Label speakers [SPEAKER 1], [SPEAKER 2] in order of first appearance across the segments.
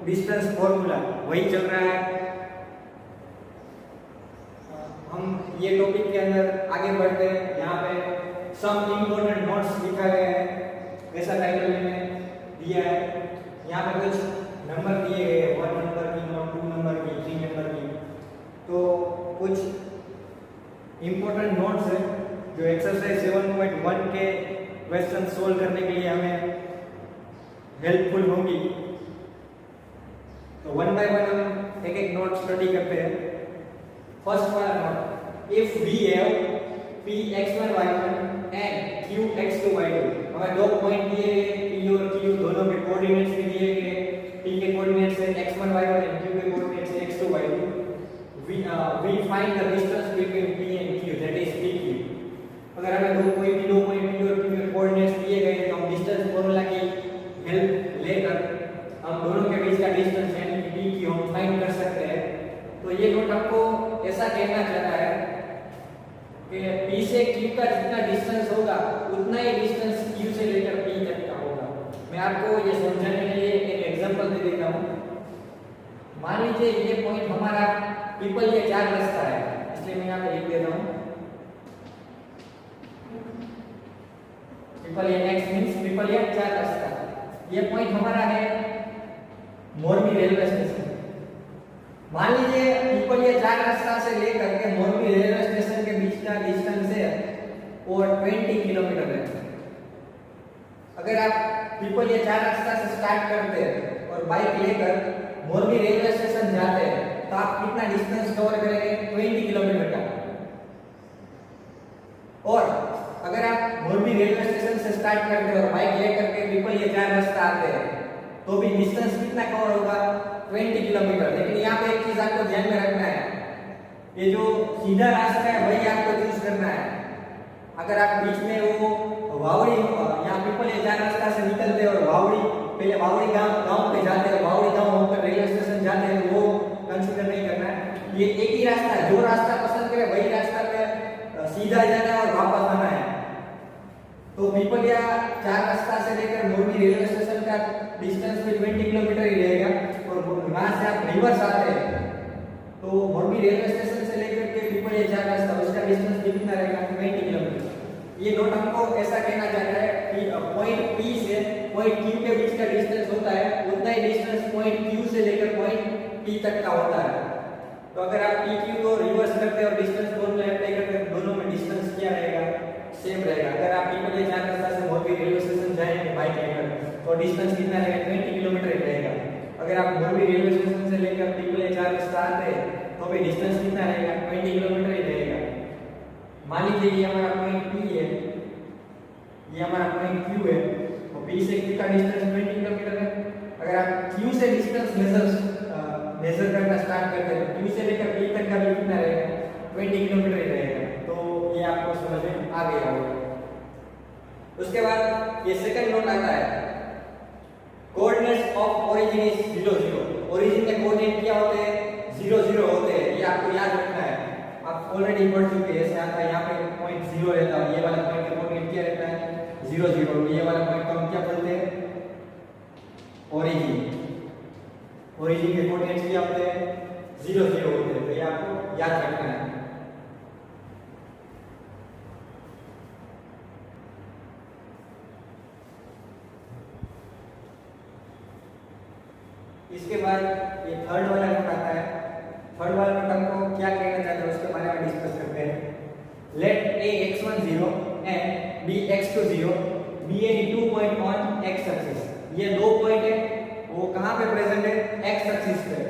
[SPEAKER 1] Distance formula वही चल रहा है। हम ये टॉपिक के अंदर आगे बढ़ते हैं। यहाँ पे सम इम्पोर्टेंट नोट्स लिखा गया है, ऐसा टाइटल मैंने दिया है। यहाँ पे कुछ नंबर दिए गए हैं, 1 नंबर की, 2 नंबर की, 3 नंबर की। तो कुछ इम्पोर्टेंट नोट्स है जो एक्सरसाइज 7.1 के क्वेश्चन सोल्व करने के लिए हमें हेल्पफुल होंगी। तो 1 बाय 1 हम एक एक नोट स्टडी करते हैं। फर्स्ट वाला note, if we have p x1 y1 and q x2 y2, हमें दो पॉइंट दिए गए, p और q दोनों के कोऑर्डिनेट्स भी दिए गए। p के कोऑर्डिनेट्स है x1 y1 एंड q के कोऑर्डिनेट्स है x2 y2। we find the distance between p and q, that is pq। अगर हमें दो कोई भी दो पॉइंट p और q के कोऑर्डिनेट्स दिए गए तो हम डिस्टेंस फॉर्मूला की हेल्प लेकर हम दोनों के बीच का डिस्टेंस यानी कि pq हम फाइंड कर सकते हैं। तो ये नोट आपको ऐसा कहना चाहता है कि p से q का जितना डिस्टेंस होगा उतना ही डिस्टेंस q से लेकर p तक का होगा। मैं आपको ये समझाने के लिए एक एग्जांपल दे देता हूँ। मान लीजिए ये पॉइंट हमारा पिपलिया 4 रास्ता है, इसलिए मैं यहाँ पे लिख देता हूँ पिपलिया x मींस पिपलिया 4 रास्ता। ये पॉइंट हमारा है मोरबी रेलवे स्टेशन। मान लीजिए पिपलिया 4 रास्ता से लेकर के मोरबी रेलवे स्टेशन के बीच का डिस्टेंस है और 20 किलोमीटर है। अगर आप पिपलिया 4 रास्ता से स्टार्ट करते हैं और बाइक लेकर मोरबी रेलवे स्टेशन जाते हैं तो आप कितना डिस्टेंस कवर करेंगे? 20 किलोमीटर का। और अगर आप मोरबी रेलवे स्टेशन से स्टार्ट करते हैं और बाइक लेकर के पिपलिया 4 रास्ता आते हैं तो भी डिस्टेंस कितना कवर होगा? 20 किलोमीटर। लेकिन यहाँ पे एक चीज आपको ध्यान में रखना है, ये जो सीधा रास्ता है वही आपको चूज करना है। अगर आप बीच में वो वावड़ी यहाँ पिपलिया 4 रास्ता से निकलते हैं और वावड़ी पहले वावड़ी गांव पे जाते हैं, वावड़ी गांव होकर रेलवे स्टेशन जाते हैं, वो कंसीडर नहीं करना है। ये एक ही रास्ता है, जो रास्ता पसंद करे वही रास्ता पे सीधा जाना है और वापस आना है। तो पिपलिया 4 रास्ता से लेकर मोरबी रेलवे स्टेशन का डिस्टेंस भी 20 किलोमीटर ही रहेगा। और वहां से आप रिवर्स आते हैं तो मोरबी रेलवे स्टेशन से लेकर के पिपलिया 4 रास्ता उसका डिस्टेंस कितना रहेगा? 20 किलोमीटर। ये नोट हमको ऐसा कहना चाहता है कि पॉइंट P से पॉइंट Q के बीच का डिस्टेंस होता है उतना ही डिस्टेंस पॉइंट Q से लेकर पॉइंट P तक का होता है। तो अगर आप PQ को रिवर्स करते हैं और डिस्टेंस फॉर्मूला अप्लाई करते हैं दोनों में डिस्टेंस क्या रहेगा? सेम रहेगा। अगर आप पिपलिया 4 रास्ता से मोरबी रेलवे स्टेशन जाएंगे बाइक लेकर तो डिस्टेंस कितना रहेगा? 20 किलोमीटर ही रहेगा। अगर आप मोरबी रेलवे स्टेशन से लेकर पिपलिया 4 रास्ता आते हैं तो भी डिस्टेंस कितना रहेगा? 20 किलोमीटर ही रहेगा। मान लीजिए ये हमारा पॉइंट P है, ये हमारा पॉइंट Q है, तो P से Q का डिस्टेंस 20 किलोमीटर है। अगर आप Q से डिस्टेंस मेजर करना स्टार्ट करते हैं तो Q से लेकर P तक का भी कितना रहेगा? 20 किलोमीटर ही रहेगा। तो ये आपको समझ में आ गया होगा। उसके बाद ये सेकंड नोट आता है, coordinates of origin is 0 0। Origin के कोऑर्डिनेट क्या होते हैं? 0 0 होते हैं। ये आपको याद रखना है, आप ऑलरेडी पढ़ चुके हैं। ऐसे आता है यहाँ पे पॉइंट 0 रहता है, ये वाला पॉइंट का कोऑर्डिनेट क्या रहता है? 0 0। ये वाला पॉइंट को हम क्या बोलते हैं? ओरिजिन। ओरिजिन के कोऑर्डिनेट्स क्या होते हैं? 0 0 होते हैं। तो ये आपको याद रखना है। इसके बाद ये थर्ड वाला नोट आता है। थर्ड वाला नोट हमको क्या कहना चाहते हैं उसके बारे में डिस्कस करते हैं। Let a x1 0 and b x2 0 be any 2 point on x axis. ये दो पॉइंट है, वो कहां पे प्रेजेंट है? x एक्सिस पे।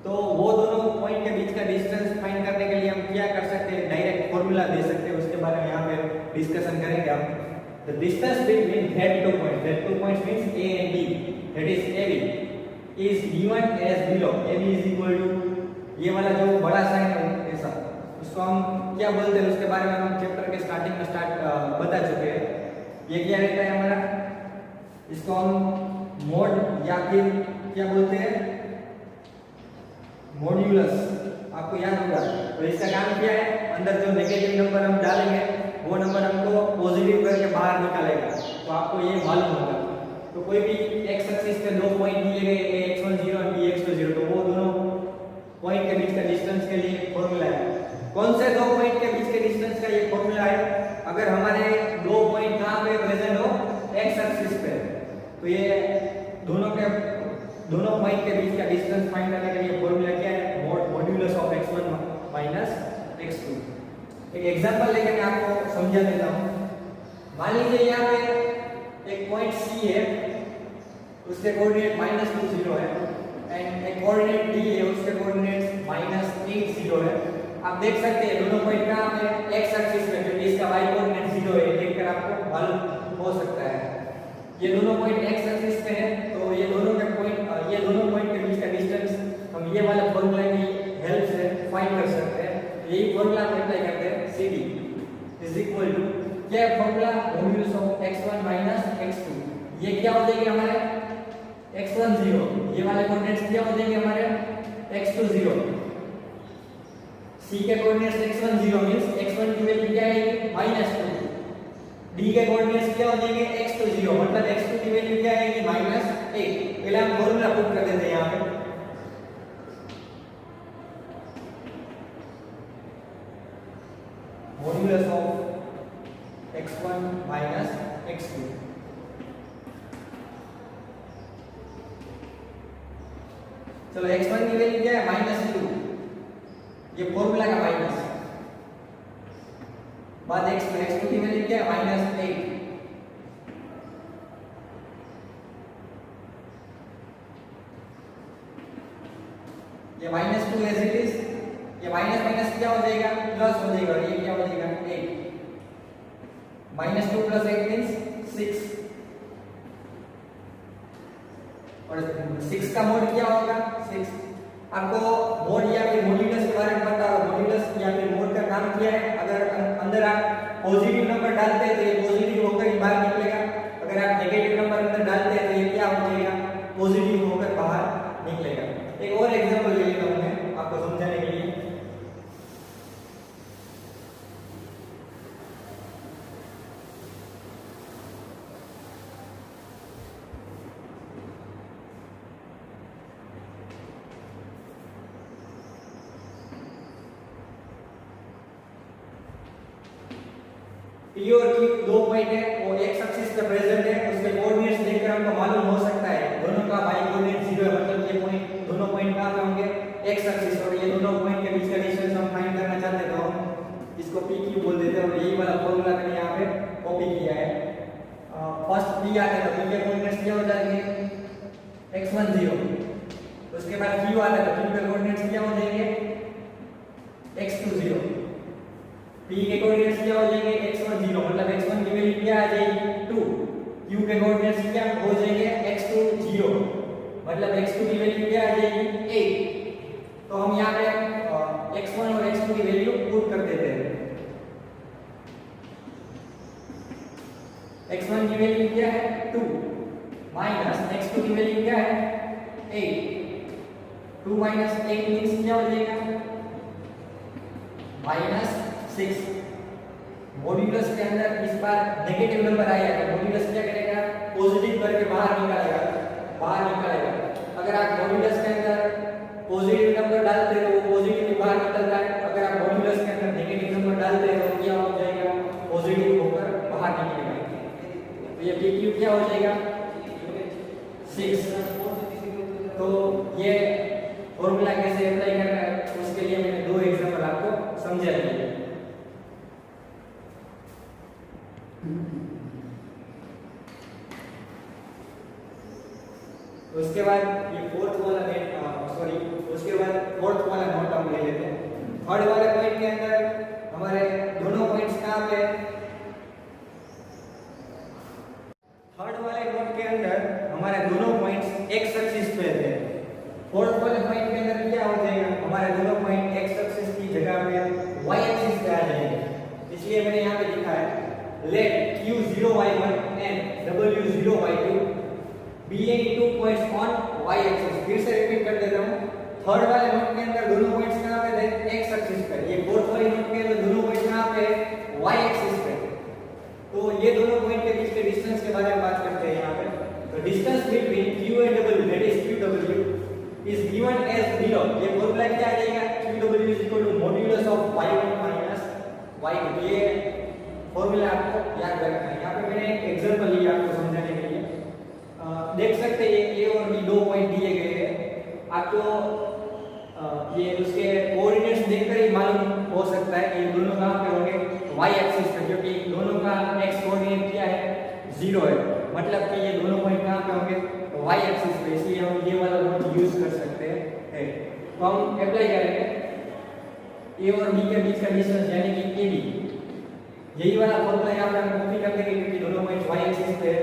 [SPEAKER 1] तो वो दोनों पॉइंट के बीच का डिस्टेंस फाइंड करने के लिए हम क्या कर सकते हैं? डायरेक्ट फार्मूला दे सकते हैं, उसके बारे में यहां पे डिस्कशन करेंगे हम। The distance between that two points means a and b, that is AB, is given as below। AB is equal to ये वाला जो बड़ा साइन है ऐसा, उसको हम क्या बोलते हैं उसके बारे में हम चैप्टर के स्टार्टिंग में बता चुके हैं। ये क्या रहता है हमारा? इसको हम मोड या फिर क्या बोलते हैं? मॉड्यूलस। आपको याद होगा। तो इसका काम क्या है? अंदर जो नेगेटिव नंबर हम डालेंगे वो नंबर हमको पॉजिटिव करके बाहर निकालेगा। तो आपको ये मालूम होगा। तो कोई भी एक्स एक्सिस पे दो पॉइंट दिए गए ए x10 और बी x20, तो वो दोनों पॉइंट के बीच का डिस्टेंस के लिए फॉर्मूला है। कौन से दो पॉइंट के बीच के डिस्टेंस का ये फॉर्मूला है? अगर हमारे दो पॉइंट कहां पे प्रेजेंट हो, एक्स एक्सिस पे, तो ये दोनों पॉइंट के बीच का डिस्टेंस फाइंड करने के लिए फॉर्मूला क्या है? Modulus of x1 minus x2। एक एग्जांपल लेके मैं आपको समझा देता हूं। मान लीजिए यहाँ पे एक पॉइंट C है, उसके कोऑर्डिनेट -2 0 है, एंड एक कोऑर्डिनेट D है, उसके कोऑर्डिनेट्स -8 0 है। आप देख सकते हैं दोनों पॉइंट कहां पे? एक्स एक्सिस पे, क्योंकि इसका y कोऑर्डिनेट 0 है, देखकर आपको मालूम हो सकता है। ये दोनों पॉइंट एक्स एक्सिस पे है, तो ये दोनों पॉइंट के बीच का डिस्टेंस हम ये वाला फॉर्मूला की हेल्प से फाइंड कर सकते हैं। यही फॉर्मूला हम अप्लाई करते हैं, CD इज इक्वल टू क्या formula? Modulus of x1 minus x2। ये क्या हो जाएगा हमारे? x1 0, ये वाले कोऑर्डिनेट्स क्या हो जाएंगे हमारे? x2 0। C के कोऑर्डिनेट्स x1 0 मींस x1 की वैल्यू क्या आएगी? -2। D के कोऑर्डिनेट्स क्या हो जाएंगे? x2 0, मतलब x2 की वैल्यू क्या आएगी? -1। पहले हम फॉर्मूला पुट कर देते हैं यहां पे। Modulus of x1 minus x2। चलो x1 की वैल्यू क्या है? -2, ये फॉर्मूला का माइनस, बाद x2 की वैल्यू क्या है? -8। ये -2 एज इट इज, ये माइनस माइनस क्या हो जाएगा? प्लस हो जाएगा, ये क्या हो जाएगा? 8। -2 + 8 मींस 6, और 6 का मोड क्या होगा? 6। आपको मोड या फिर मॉड्यूलस के बारे में पता हो, मॉड्यूलस या फिर मोड का काम क्या है? अगर अंदर आप पॉजिटिव नंबर डालते हैं तो ये पॉजिटिव होकर ही बाहर निकलेगा, अगर आप नेगेटिव नंबर अंदर डालते हैं तो ये क्या हो जाएगा? पॉजिटिव होकर बाहर निकलेगा। एक और एग्जांपल ले लेता हूं मैं आपको समझाने के लिए। P और Q दो पॉइंट है, वो एक्स एक्सिस पे प्रेजेंट है, उसके कोऑर्डिनेट्स देखकर हमको मालूम हो सकता है दोनों का y कोऑर्डिनेट 0 है, मतलब ये पॉइंट, दोनों पॉइंट कहां पे होंगे? X axis. और ये दोनों पॉइंट के बीच का डिस्टेंस हम फाइंड करना चाहते हैं, तो हम इसको PQ बोल देते हैं, और यही वाला फॉर्मूला मैंने यहां पे कॉपी किया है। फर्स्ट P आता है तो P के कोऑर्डिनेट्स क्या हो जाएंगे? x1 0। उसके बाद Q आता है तो Q के कोऑर्डिनेट्स क्या हो जाएंगे? x2 0। P के कोऑर्डिनेट्स क्या हो जाएंगे? x1 0, मतलब x1 की वैल्यू क्या आ जाएगी? 2। Q के कोऑर्डिनेट्स क्या हो जाएंगे? x2 0, मतलब x2 की वैल्यू क्या आ जाएगी? 8। तो हम यहाँ पे x1 और x2 की वैल्यू पुट कर देते हैं। x1 की वैल्यू क्या है? 2 माइनस x2 की वैल्यू क्या है? 8। 2 माइनस 8 मींस क्या हो जाएगा? -6। मॉड्यूलस के अंदर इस बार नेगेटिव नंबर आएगा तो मॉड्यूलस क्या करेगा? पॉजिटिव करके बाहर निकालेगा। अगर आप मॉड्यूलस के अंदर पॉजिटिव नंबर डालते हो तो वो पॉजिटिव ही बाहर निकलता है, अगर आप मॉड्यूलस के अंदर नेगेटिव नंबर डालते हो तो क्या हो जाएगा? पॉजिटिव होकर बाहर निकलेगा। तो ये PQ क्या हो जाएगा? 6। तो ये फॉर्मूला कैसे अप्लाई करना है उसके लिए मैंने दो एग्जांपल आपको समझा दिए। उसके बाद ये फोर्थ वाला नोट हम ले लेते हैं। थर्ड वाले पॉइंट के अंदर हमारे दोनों पॉइंट्स कहां पे? थर्ड वाले नोट के अंदर हमारे दोनों पॉइंट्स एक्स एक्सिस पे थे। फोर्थ वाले पॉइंट के अंदर क्या हो जाएगा? हमारे दोनों पॉइंट एक्स एक्सिस की जगह पे वाई एक्सिस पे आ जाएंगे, इसलिए मैंने यहाँ पे लिखा है let q0 y1 and w0 y2 be any two points on y axis। फिर से रिपीट कर देता हूँ। थर्ड वाले नोट के अंदर दोनों पॉइंट्स कहां पे थे? x एक्सिस पे। ये फोर्थ वाले नोट के अंदर दोनों पॉइंट्स कहां पे? y एक्सिस पे। तो ये दोनों पॉइंट के बीच के डिस्टेंस के बारे में बात करते हैं यहाँ पे। तो distance between q and w, that is qw, is given as below. ये फॉर्मूला क्या आ जाएगा? qw is equal to modulus of y1 minus y2. ये फॉर्मूला आपको याद रखना है. यहाँ पे मैंने एक एग्जांपल लिया आपको समझाने के लिए. देख सकते हैं ये a और b दो पॉइंट दिए गए हैं. आपको ये उसके कोऑर्डिनेट्स देखकर ही मालूम हो सकता है कि ये दोनों कहाँ पे होंगे, y एक्सिस पे, क्योंकि दोनों का x कोऑर्डिनेट क्या है, 0 है. मतलब कि ये दोनों पॉइंट कहाँ पे होंगे, y एक्सिस पे. इसलिए हम ये वाला नोट यूज कर सकते हैं. तो हम अप्लाई करेंगे a और b के बीच का डिस्टेंस यानी कि ab. यही वाला फॉर्मूला यहाँ पे हम कॉपी कर देंगे क्योंकि दोनों पॉइंट y एक्सिस पे है.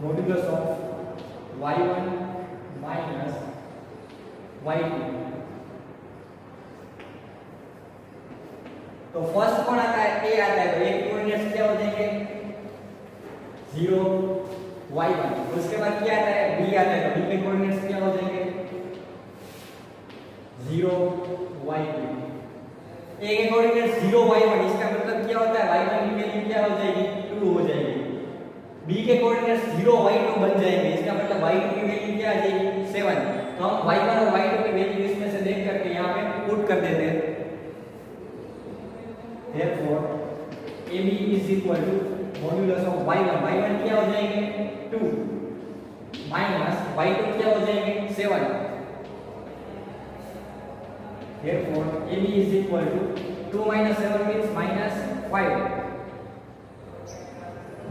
[SPEAKER 1] Modulus of y1 minus y2. तो फर्स्ट कौन आता है, a आता है. तो a के कोऑर्डिनेट्स क्या हो जाएंगे, 0 y1. उसके बाद क्या आता है, b आता है. तो b के कोऑर्डिनेट्स क्या हो जाएंगे, 0 y2. a के कोऑर्डिनेट्स 0 y1. इसका मतलब क्या होता है, y1 की वैल्यू क्या हो जाएगी, 2 हो जाएगी. b के कोऑर्डिनेट्स 0 y2 बन जाएंगे. इसका मतलब y2 की वैल्यू क्या आ जाएगी, 7. तो हम y1 और y2 की वैल्यू इसमें से देख करके यहाँ पे पुट कर देते हैं. Therefore, AB is equal to modulus of y1. y1 क्या हो जाएंगे, 2 माइनस y2 क्या हो जाएंगे, 7. Therefore, AB is equal to 2 minus 7 means minus 5.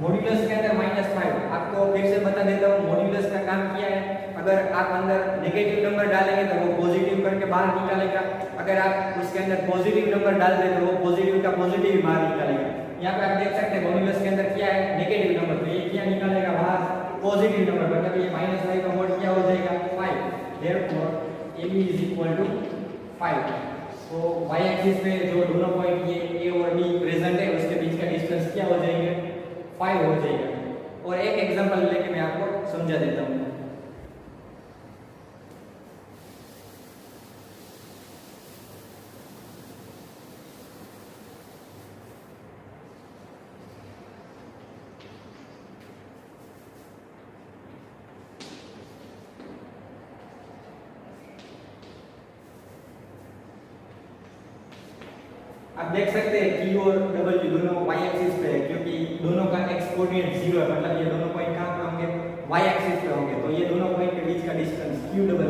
[SPEAKER 1] Modulus के अंदर -5. आपको फिर से बता देता हूँ मॉड्यूलस का काम क्या है. अगर आप अंदर नेगेटिव नंबर डालेंगे तो वो पॉजिटिव करके बाहर निकालेगा. अगर आप उसके अंदर पॉजिटिव नंबर डाल दें तो वो पॉजिटिव का पॉजिटिव ही बाहर निकालेगा. यहाँ पे आप देख सकते हैं मॉड्यूलस के अंदर क्या है, नेगेटिव नंबर. तो ये क्या निकालेगा बाहर, पॉजिटिव नंबर. मतलब ये -5 का मोड क्या हो जाएगा, 5. Therefore, AB is equal to 5. तो y एक्सिस पे जो दोनों पॉइंट ये a और b प्रेजेंट है उसके बीच का डिस्टेंस क्या हो जाएंगे, 5 हो जाएगा. और एक एग्जांपल लेके मैं आपको समझा देता हूँ. आप देख सकते हैं Q और W दोनों y एक्सिस पे है क्योंकि दोनों का x कोऑर्डिनेट 0 है. मतलब ये दोनों पॉइंट कहाँ पे होंगे, y एक्सिस पे होंगे. तो ये दोनों पॉइंट के बीच का डिस्टेंस QW.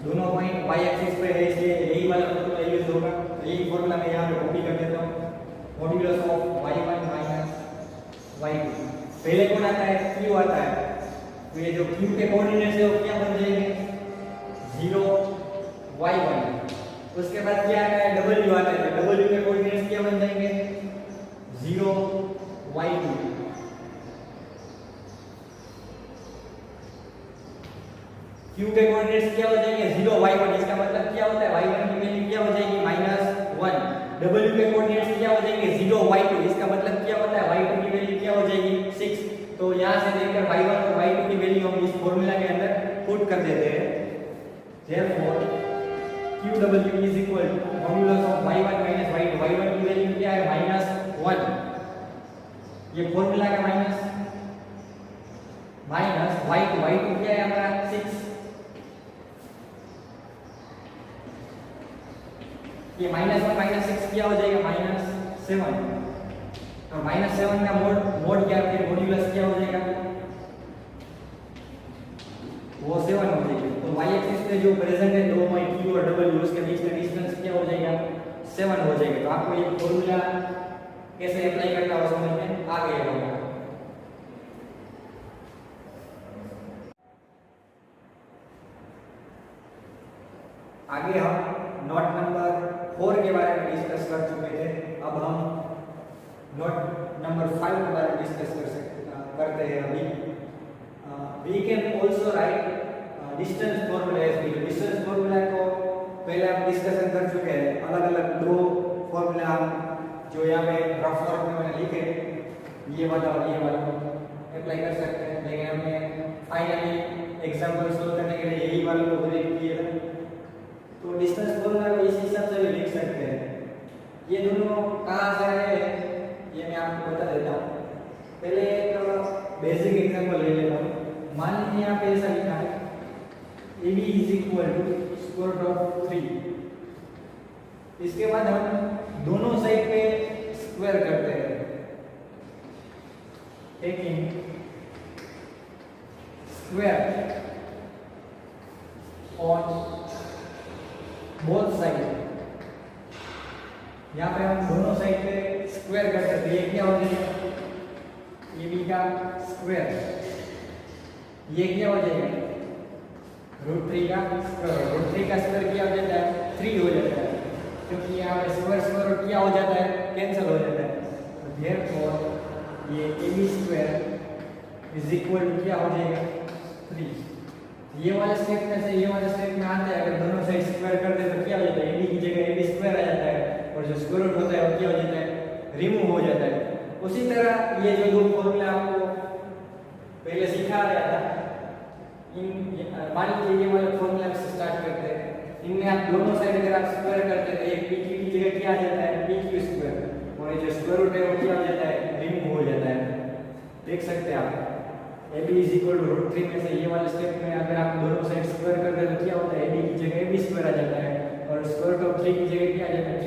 [SPEAKER 1] दोनों पॉइंट y एक्सिस पे है इसलिए यही वाला फॉर्मूला यूज होगा. तो यही फॉर्मूला मैं यहाँ पे कॉपी कर देता हूँ. Modulus of y1 minus y2. पहले कौन आता है, Q आता है. तो ये जो Q के कोऑर्डिनेट्स है वो क्या बन जाएंगे, 0 y1. उसके बाद क्या आता है, W आता है. तो W के कोऑर्डिनेट्स क्या बन जाएंगे, 0 y2. Q के कोऑर्डिनेट्स क्या हो जाएंगे, 0 y1. इसका मतलब क्या होता है, y1 की वैल्यू क्या हो जाएगी, -1. W के कोऑर्डिनेट्स क्या हो जाएंगे, 0 y2. इसका मतलब क्या होता है, y2 की वैल्यू क्या हो जाएगी, 6. तो यहाँ से देखकर y1 और y2 की वैल्यू हम इस फॉर्मूला के अंदर पुट कर देते हैं. Therefore, QW is equal to modulus of y1 minus y2. y1 की वैल्यू क्या है, -1. ये फॉर्मूला का माइनस y2. y2 क्या है हमारा, 6. ये -1 -6 क्या हो जाएगा, -7. तो -7 का मोड क्या है, मॉड्यूलस क्या हो जाएगा, वो 7 हो जाएगी. तो y एक्सिस पे जो प्रेजेंट है दो पॉइंट Q और W उसके बीच का डिस्टेंस क्या हो जाएगा, 7 हो जाएगा. तो आपको ये फॉर्मूला कैसे अप्लाई करना हो समझ में आ गया होगा. आगे हम नोट नंबर 4 के बारे में डिस्कस कर चुके थे. अब हम नोट नंबर 5 के बारे में डिस्कस करते हैं. अभी we can also write distance formula as well. distance formula को पहले हम डिस्कशन कर चुके हैं. अलग अलग दो फॉर्मूला हम जो यहाँ पे रफ फॉर्म में मैंने लिखे, ये वाला और ये वाला अप्लाई कर सकते हैं. लेकिन हमने फाइनली एग्जांपल सॉल्व करने के लिए यही वाला को ब्रेक किया था. तो डिस्टेंस फॉर्मूला को इस हिसाब से भी लिख सकते हैं. ये दोनों कहाँ से आए हैं ये मैं आपको बता देता हूँ. पहले बेसिक एग्जांपल ले लेता हूँ। मान लीजिए यहाँ पे ऐसा लिखा है AB is equal to square root of 3। इसके बाद हम दोनों साइड पे स्क्वायर करते हैं, taking square on both side. यहाँ पे हम दोनों साइड पे स्क्वायर करते हैं, तो ये क्या हो जाएगा, AB का स्क्वायर, ये क्या हो जाएगा, √3 का स्क्वायर। √3 का स्क्वायर क्या हो जाता है, 3 हो जाता है, क्योंकि यहाँ पे स्क्वायर स्क्वायर क्या हो जाता है, कैंसिल हो जाता है। तो देयरफॉर ये AB square is equal to क्या हो जाएगा, 3। ये वाला स्टेप में से ये वाला स्टेप में आते हैं, अगर दोनों साइड स्क्वायर कर दे तो क्या हो जाता है, AB की जगह AB स्क्वायर आ जाता है, और जो स्क्वायर रूट होता है वो क्या हो जाता है, रिमूव हो जाता है। उसी तरह ये जो दो फॉर्मूला आपको पहले सिखा रहा था, मान लीजिए ये वाला फॉर्मूला से स्टार्ट करते हैं। इनमें आप दोनों साइड अगर आप स्क्वायर करते हैं तो एक PQ की जगह क्या आ जाता है, PQ स्क्वायर, और ये जो स्क्वायर रूट है वो क्या हो जाता है, रिमूव हो जाता है। देख सकते हैं आप AB इज इक्वल टू √3 में से ये वाले स्टेप में अगर आप दोनों साइड स्क्वायर कर दे तो क्या होता है, AB की जगह AB स्क्वायर आ जाता है, और स्क्वायर रूट ऑफ 3 की जगह क्या आ जाता है,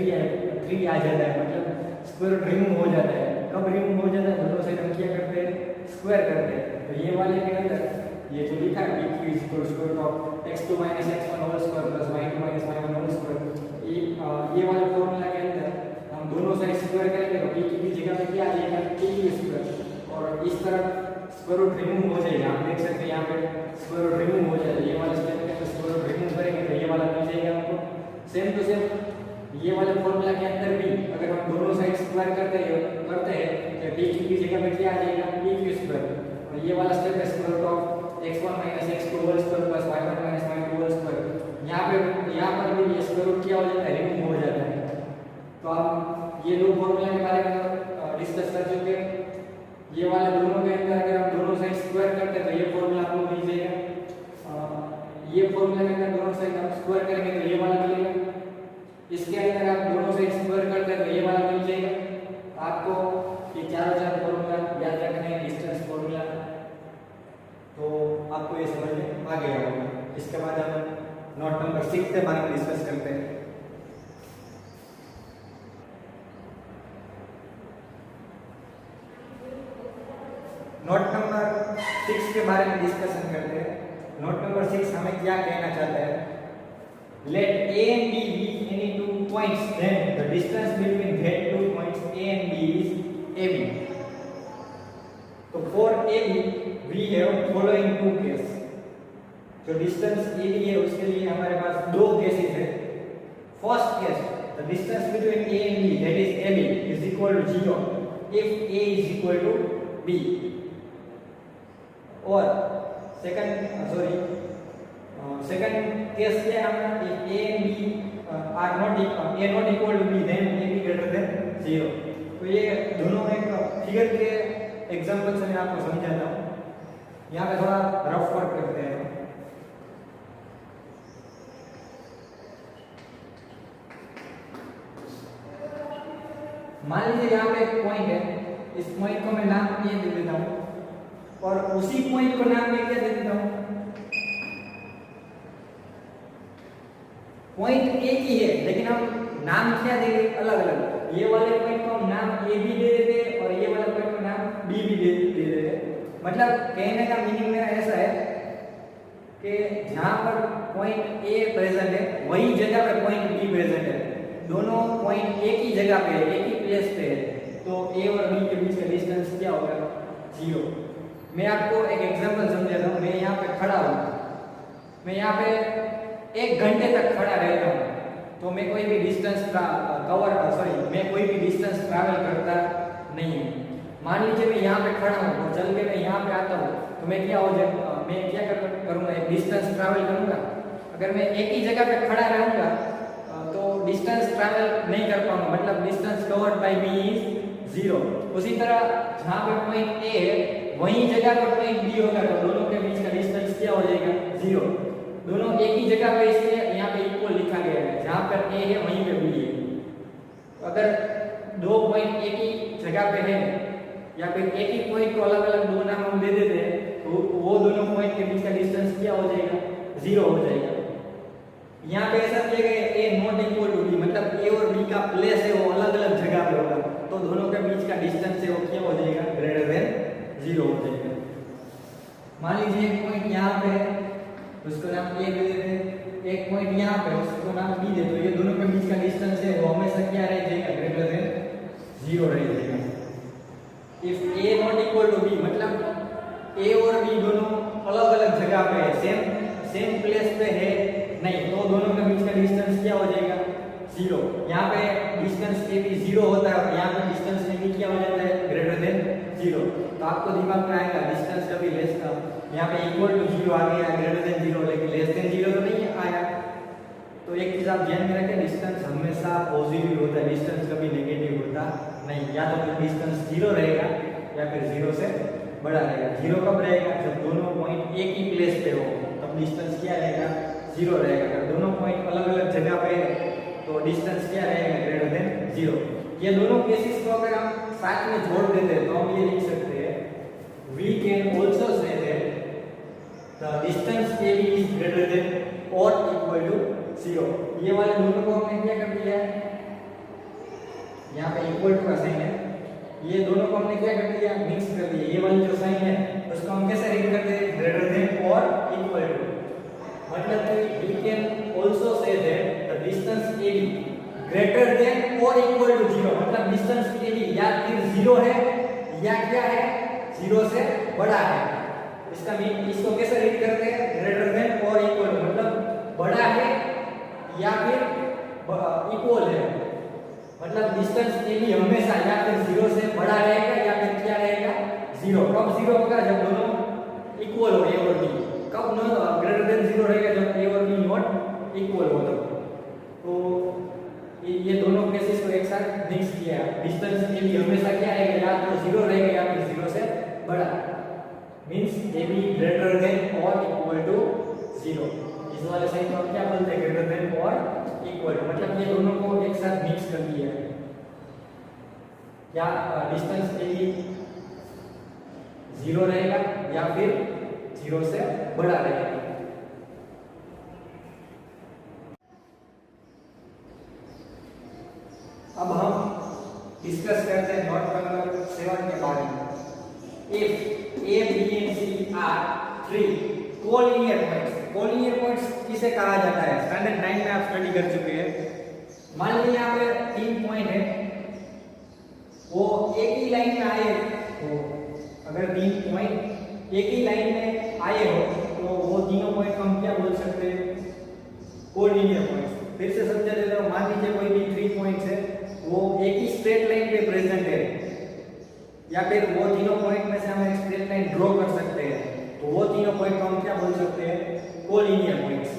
[SPEAKER 1] 3 आ जाता है, मतलब स्क्वायर रूट रिमूव हो जाता है। कब रिमूव हो जाता है, दोनों साइड हम क्या करते हैं, स्क्वायर करते हैं। तो ये वाले के अंदर ये जो लिखा है PQ is equal to square root of x2 - x1 whole square plus y2 - y1 whole square, ये वाले फॉर्मूला के अंदर हम दोनों साइड स्क्वायर करेंगे तो PQ की जगह पे क्या आ जाएगा, PQ स्क्वायर, और इस तरफ स्क्वायर रूट रिमूव हो जाएगा। आप देख सकते हैं यहाँ पे स्क्वायर रूट रिमूव हो जाएगा, ये वाला स्टेप में स्क्वायर रूट रिमूव करेंगे तो ये वाला मिल जाएगा हमको। सेम टू सेम ये वाले फॉर्मूला के अंदर भी अगर हम दोनों साइड स्क्वायर करते हैं तो PQ की जगह पे क्या आ जाएगा, PQ स्क्वायर, और ये वाला स्टेप है square root of x1 - x2 whole square plus y1 - y2 whole square. यहाँ पर भी ये स्क्वायर रूट क्या हो जाता है, रिमूव हो जाता है। तो आप ये दो फॉर्मूला के बारे में डिस्कस कर चुके हैं। ये वाले दोनों के अंदर अगर हम दोनों साइड स्क्वायर करते हैं तो ये फॉर्मूला आपको मिल जाएगा। ये फॉर्मूला के अंदर दोनों साइड आप स्क्वायर करेंगे तो ये वाला मिलेगा। इसके अंदर आप दोनों साइड स्क्वायर करते हैं तो ये वाला मिल जाएगा। आपको ये चारों फॉर्मूला याद रखना है, डिस्टेंस फॉर्मूला, तो आपको ये समझ में आ गया होगा। इसके बाद हम नोट नंबर 6 के बारे में डिस्कस करते हैं। नोट नंबर 6 के बारे में डिस्कशन करते हैं। नोट नंबर 6 हमें क्या कहना चाहता है, let A and B be any two points, then the distance between that two points A and B is AB. तो for AB we have following two cases। जो डिस्टेंस AB है उसके लिए हमारे पास दो केसेस है। First case, the distance between A and B, that is AB, is equal to 0 if A is equal to B। और second case क्या है, if A and B are not equal to B, then AB greater than 0। तो ये दोनों एक figure के example से मैं आपको समझाता हूँ। यहाँ पे थोड़ा रफ वर्क करते हैं। मान लीजिए यहाँ पे एक पॉइंट है, इस पॉइंट को मैं नाम A दे देता हूँ, और उसी पॉइंट को नाम मैं क्या दे देता हूँ, पॉइंट एक ही है लेकिन हम नाम क्या देंगे अलग अलग। ये वाले पॉइंट को हम नाम A भी दे देते हैं और ये वाला पॉइंट को नाम B भी दे देते हैं। मतलब कहने का मीनिंग मेरा ऐसा है कि जहाँ पर पॉइंट A प्रेजेंट है वही जगह पे पॉइंट B प्रेजेंट है। दोनों पॉइंट एक ही जगह पे है, एक ही प्लेस पे है, तो A और B के बीच का डिस्टेंस क्या होगा, 0। मैं आपको एक एग्जांपल समझाता हूँ। मैं यहाँ पे खड़ा हूँ, मैं यहाँ पे 1 घंटे तक खड़ा रहता हूँ, तो मैं कोई भी डिस्टेंस मैं कोई भी डिस्टेंस ट्रैवल करता नहीं हूँ। मान लीजिए मैं यहाँ पे खड़ा हूँ और चल के मैं यहाँ पे आता हूँ, तो मैं क्या करूँगा, एक डिस्टेंस ट्रैवल करूँगा। अगर मैं एक ही जगह पे खड़ा रहूँगा तो डिस्टेंस ट्रैवल नहीं कर पाऊंगा, मतलब distance covered by B is 0। उसी तरह जहाँ पे पॉइंट A है वही जगह पर पॉइंट B होगा, तो दोनों के बीच का डिस्टेंस क्या हो जाएगा, 0। दोनों एक ही जगह पे, इसलिए यहाँ पे इक्वल लिखा गया है। जहाँ पर A है वहीं पे B है। अगर दो पॉइंट एक ही जगह पे है या फिर एक ही पॉइंट को अलग अलग दो नाम हम दे देते हैं तो वो दोनों पॉइंट के बीच का डिस्टेंस क्या हो जाएगा, 0 हो जाएगा। यहाँ पे ऐसा दिया गया ए नॉट इक्वल टू बी, मतलब ए और बी का प्लेस है वो अलग अलग जगह पे होगा, तो दोनों के बीच का डिस्टेंस है वो क्या हो जाएगा, ग्रेटर देन 0 हो जाएगा। मान लीजिए एक पॉइंट यहाँ पे है, उसको नाम ए दे देते हैं, एक पॉइंट यहाँ पे उसको नाम बी दे, तो ये दोनों के बीच का डिस्टेंस है वो हमेशा क्या रह जाएगा, ग्रेटर देन 0 रह जाएगा। If A not equal to B, मतलब ए और बी दोनों अलग अलग जगह पे है, सेम प्लेस पे है नहीं, तो दोनों के बीच का डिस्टेंस क्या हो जाएगा, 0। यहाँ पे डिस्टेंस ए बी 0 होता है और यहाँ पे डिस्टेंस ए बी क्या हो जाता है, ग्रेटर देन 0। तो आपको दिमाग में आएगा डिस्टेंस कभी लेस का, यहाँ पे इक्वल टू 0 आ गया, ग्रेटर देन 0, लेकिन लेस देन 0 तो नहीं आया। तो एक चीज आप ध्यान में रखें, डिस्टेंस हमेशा पॉजिटिव होता है, डिस्टेंस कभी नेगेटिव होता नहीं। या तो डिस्टेंस 0 रहेगा या फिर 0 से बड़ा रहेगा। 0 कब रहेगा, जब दोनों पॉइंट एक ही प्लेस पे हो, तब डिस्टेंस क्या रहेगा, 0 रहेगा। अगर दोनों पॉइंट अलग अलग जगह पे है तो डिस्टेंस क्या रहेगा, ग्रेटर देन 0। ये दोनों केसेस को अगर हम साथ में जोड़ देते हैं तो हम ये लिख सकते हैं, we can also say that the distance A B is greater than और इक्वल टू 0। ये वाले दोनों को हमने क्या कर दिया है, यहाँ पे इक्वल टू का साइन है, ये दोनों को हमने क्या कर दिया, मिक्स कर दिया। ये वाली जो साइन है उसको हम कैसे रीड करते हैं, ग्रेटर देन और इक्वल टू। मतलब कि we can also say that the distance A B greater than और इक्वल टू 0, मतलब डिस्टेंस ए बी या फिर 0 है या क्या है, 0 से बड़ा है। इसका मीन, इसको कैसे रीड करते हैं, ग्रेटर देन और इक्वल टू, मतलब बड़ा है या फिर इक्वल है, मतलब डिस्टेंस ए बी हमेशा या फिर 0 से बड़ा रहेगा या फिर क्या रहेगा, 0। कब 0 होगा, जब दोनों इक्वल हो, ए और बी। कब ग्रेटर देन 0 रहेगा, जब ए और बी नॉट इक्वल हो। तो ये दोनों केसेस को एक साथ मिक्स किया, डिस्टेंस ए बी हमेशा क्या रहेगा, या तो 0 रहेगा या फिर 0 से बड़ा, मींस ए बी ग्रेटर देन और इक्वल टू 0। इस वाले साइन को हम क्या बोलते हैं, ग्रेटर देन और इक्वल टू, मतलब ये दोनों को एक साथ मिक्स कर दिया है। या डिस्टेंस ए बी 0 रहेगा या फिर 0 से बड़ा रहेगा। अब हम डिस्कस करते हैं नोट नंबर 7 के बारे में। If A B and C are 3 collinear points, collinear points किसे कहा जाता है, स्टैंडर्ड 9 में आप स्टडी कर चुके हैं। मान लीजिए यहाँ पे 3 पॉइंट है, वो एक ही लाइन में आए हो, अगर 3 पॉइंट एक ही लाइन में आए हो तो वो तीनों पॉइंट को हम क्या बोल सकते हैं, कोलिनियर पॉइंट्स। फिर से समझा देता हूं, मान लीजिए कोई भी 3 पॉइंट्स है, वो एक ही स्ट्रेट लाइन पे प्रेजेंट है, या फिर वो तीनों पॉइंट में से हम एक स्ट्रेट लाइन ड्रॉ कर सकते हैं, तो वो तीनों पॉइंट को हम क्या बोल सकते हैं, collinear points.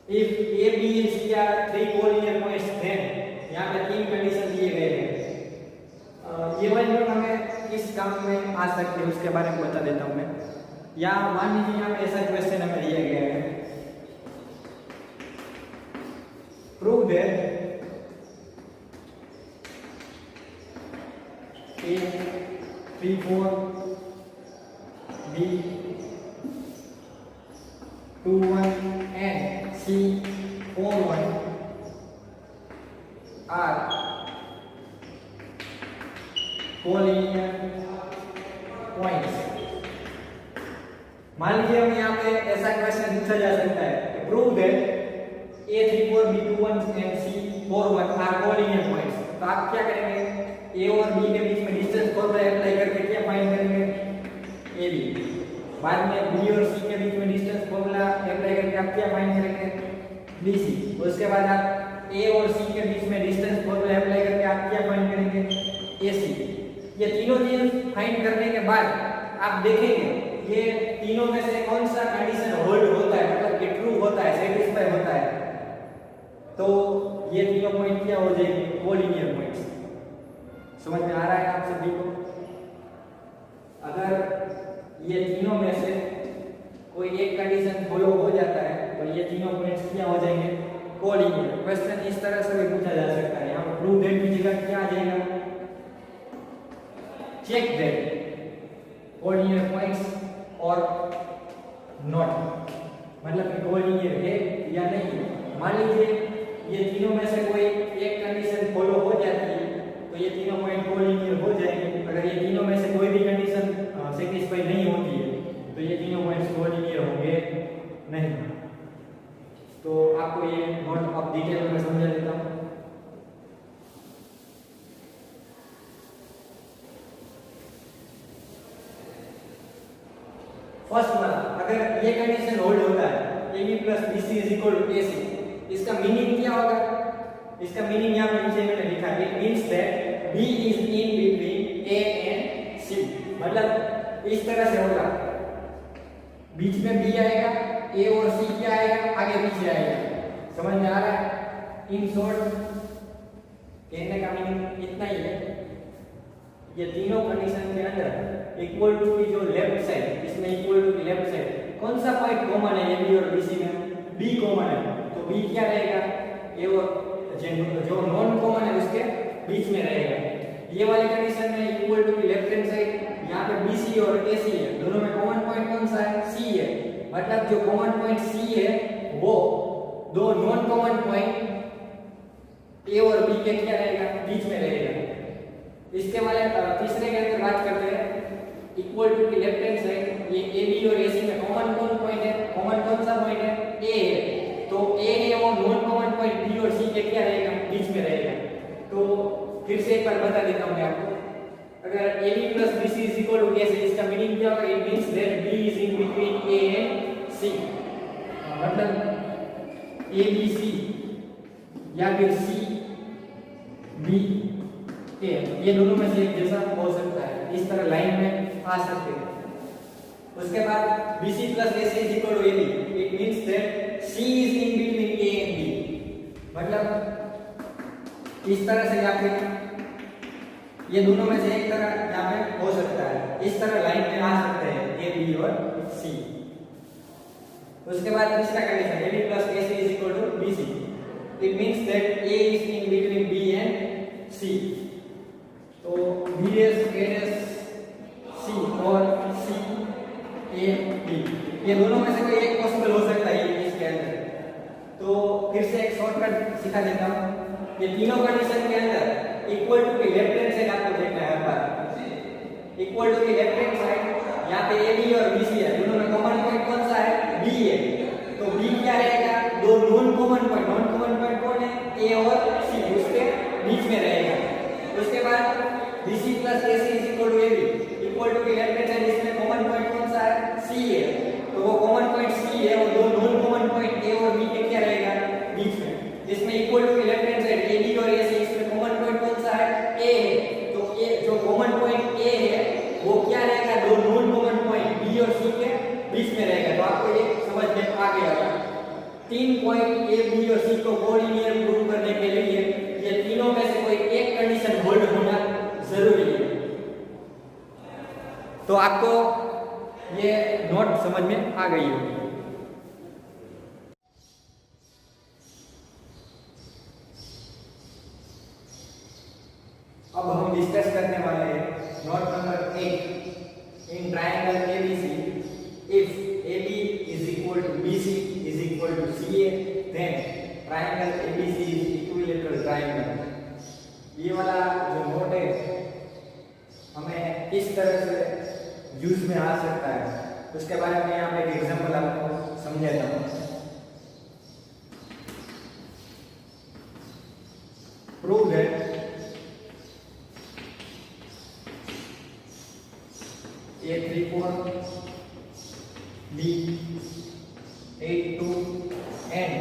[SPEAKER 1] If A B and C are 3 collinear points, then यहाँ पे 3 कंडीशन दिए गए हैं। ये वाली नोट हमें किस काम में आ सकते हैं उसके बारे में बता देता हूं मैं। या मान लीजिए यहाँ पे ऐसा क्वेश्चन हमें दिया गया है, prove that A 3 4 B 2 1 and C 4 1 are collinear points. मान लीजिए हम यहाँ पे ऐसा क्वेश्चन पूछा जा सकता है, prove that A 3 4 B 2 1 and C 4 1 are collinear points. तो आप क्या करेंगे, A और B के बीच में डिस्टेंस फॉर्मूला अप्लाई करके क्या फाइंड करेंगे, AB। बाद में B और C के बीच में डिस्टेंस फॉर्मूला अप्लाई करके आप क्या फाइंड करेंगे, BC। उसके बाद आप A और C के बीच में डिस्टेंस फॉर्मूला अप्लाई करके आप क्या फाइंड करेंगे, AC। ये तीनों चीज फाइंड करने के बाद आप देखेंगे ये तीनों में से कौन सा कंडीशन होल्ड होता है, मतलब कि ट्रू होता है, सेटिस्फाई होता है, तो ये तीनों पॉइंट क्या हो जाएंगे, कोलिनियर पॉइंट्स। समझ में आ रहा है आप सभी को? अगर ये तीनों में से कोई एक कंडीशन फॉलो हो जाता है तो ये तीनों पॉइंट्स क्या हो जाएंगे, कोलिनियर। क्वेश्चन इस तरह से भी पूछा जा सकता है, यहाँ प्रूव दैट की जगह क्या आ जाएगा, check that कोऑर्डिनेट पॉइंट्स और नॉट, मतलब कि कोऑर्डिनेट है या नहीं। मान लीजिए ये तीनों में से कोई एक कंडीशन फॉलो हो जाती है तो ये तीनों पॉइंट कोऑर्डिनेट हो जाएंगे। अगर ये तीनों में से कोई भी कंडीशन सेटिस्फाई नहीं होती है तो ये तीनों पॉइंट्स कोऑर्डिनेट होंगे नहीं। तो आपको ये नोट ऑफ डिटेल में समझा देता हूँ। फर्स्ट वाला, अगर ये कंडीशन होल्ड होता है AB plus BC is equal to AC, इसका मीनिंग क्या होगा? इसका मीनिंग यहाँ पे नीचे मैंने लिखा है, it means that B is in between A and C, मतलब इस तरह से होगा, बीच में B आएगा, A और C क्या आएगा, आगे पीछे आएगा। समझ में आ रहा है? इन शॉर्ट कहने का मीनिंग इतना ही है, ये तीनों कंडीशन के अंदर इक्वल टू की जो लेफ्ट साइड, इसमें इक्वल टू की लेफ्ट साइड कौन सा पॉइंट कॉमन है AB और BC में? B कॉमन है, तो B क्या रहेगा? A और जो नॉन कॉमन है उसके बीच में रहेगा। ये वाली कंडीशन में इक्वल टू की लेफ्ट हैंड साइड, यहाँ पे BC और AC है, दोनों में कॉमन पॉइंट कौन सा है? C है, मतलब जो कॉमन पॉइंट C है वो दो नॉन कॉमन पॉइंट A और B के क्या रहेगा? बीच में रहेगा। इसके वाले तीसरे के अंदर बात करते हैं, इक्वल टू की लेफ्ट हैंड साइड, ये AB और AC में कॉमन कौन पॉइंट है? कॉमन कौन सा पॉइंट है? A है, तो A है वो नॉन कॉमन पॉइंट B और C के क्या रहेगा? बीच में रहेगा। तो फिर से एक बार बता देता हूं मैं आपको, अगर AB plus BC is equal to AC, इसका मीनिंग क्या होगा? It means that B is in between A and C, मतलब ABC या फिर CB ये दोनों में से एक जैसा हो सकता है, इस तरह लाइन में आ सकते हैं। उसके बाद BC plus AC is equal to AB, it means that C is in between A and B, मतलब इस तरह से या फिर ये दोनों में से एक तरह यहाँ पे हो सकता है, इस तरह लाइन में आ सकते हैं A, B और C। उसके बाद तीसरा condition AB plus AC is equal to BC, it means that A is in between B and C, तो BS, AS, C और C, A, B ये दोनों में से कोई एक पॉसिबल हो सकता है इसके अंदर। तो फिर से एक शॉर्टकट सिखा देता हूँ, ये तीनों कंडीशन के अंदर इक्वल टू की लेफ्ट हैंड साइड आपको देखना है हर बार, इक्वल टू की लेफ्ट हैंड साइड यहाँ पे AB और BC है, दोनों में कॉमन पॉइंट कौन सा है? B है, तो B क्या रहेगा? दो नॉन कॉमन पॉइंट कौन है? A और C, उसके बीच में रहेगा। उसके बाद BC plus AC is equal to AB, equal to की लेफ्ट हैंड साइड, इसमें कॉमन पॉइंट कौन सा है? C है, तो वो कॉमन पॉइंट C है, वो दो नॉन कॉमन पॉइंट A और B के क्या रहेगा? बीच में। इसमें इक्वल टू की लेफ्ट हैंड साइड AB और AC, इसमें कॉमन पॉइंट कौन सा है? A है, तो A जो कॉमन पॉइंट A है वो क्या रहेगा? दो नॉन कॉमन पॉइंट B और C के बीच में रहेगा। तो आपको ये समझ में आ गया, तीन पॉइंट A, B और C को कोऑर्डिनेट प्रूव करने के लिए ये तीनों में से कोई एक कंडीशन होल्ड होना जरूरी है। तो आपको ये नोट समझ में आ गई होगी। अब हम डिस्कस करने वाले हैं note number 8, in triangle ABC if AB is equal to BC is equal to CA then triangle ABC is equilateral triangle। ये वाला जो नोट है हमें किस तरह से यूज में आ सकता है उसके बारे में यहाँ पे एक एग्जांपल आपको समझाता हूँ। Prove that A34 B82 and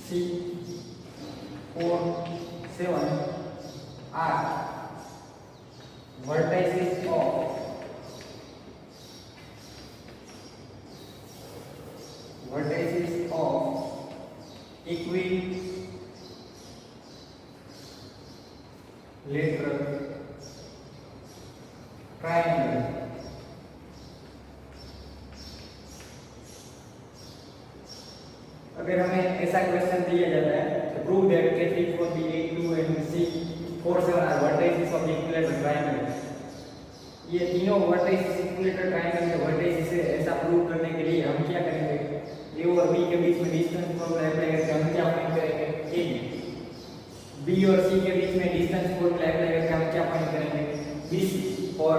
[SPEAKER 1] C47 are vertices of equilateral triangle। अगर हमें ऐसा क्वेश्चन दिया जाता है तो prove that A34 B82 and C47 are vertices of equilateral triangle, ये तीनों वर्टिसेस इक्विलेटरल ट्रायंगल के वर्टिसेस है, ऐसा प्रूव करने के लिए हम क्या करेंगे, ए और बी के बीच में डिस्टेंस फॉर्मूला अप्लाई करके हम क्या फाइंड करेंगे, ए बी और सी के बीच में डिस्टेंस फॉर्मूला अप्लाई करके हम क्या फाइंड करेंगे, बी सी, और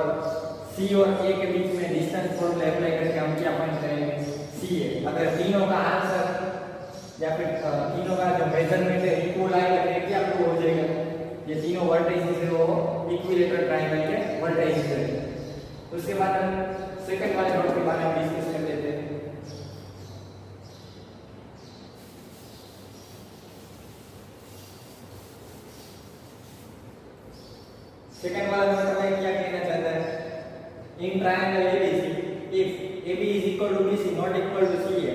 [SPEAKER 1] सी और ए के बीच में डिस्टेंस फॉर्मूला अप्लाई करके हम क्या फाइंड करेंगे, सी ए। अगर तीनों का आंसर या फिर तीनों का जो मेजरमेंट है इक्वल आएगा तो क्या प्रूव हो जाएगा, ये तीनों वर्टिसेस है वो इक्विलेटरल ट्रायंगल के वर्टिसेस है। उसके बाद हम सेकंड वाले नोट के बारे में डिस्कस कर लेते हैं। सेकंड वाला नोट में क्या कहना चाहता है, in triangle ABC if AB is equal to BC not equal to CA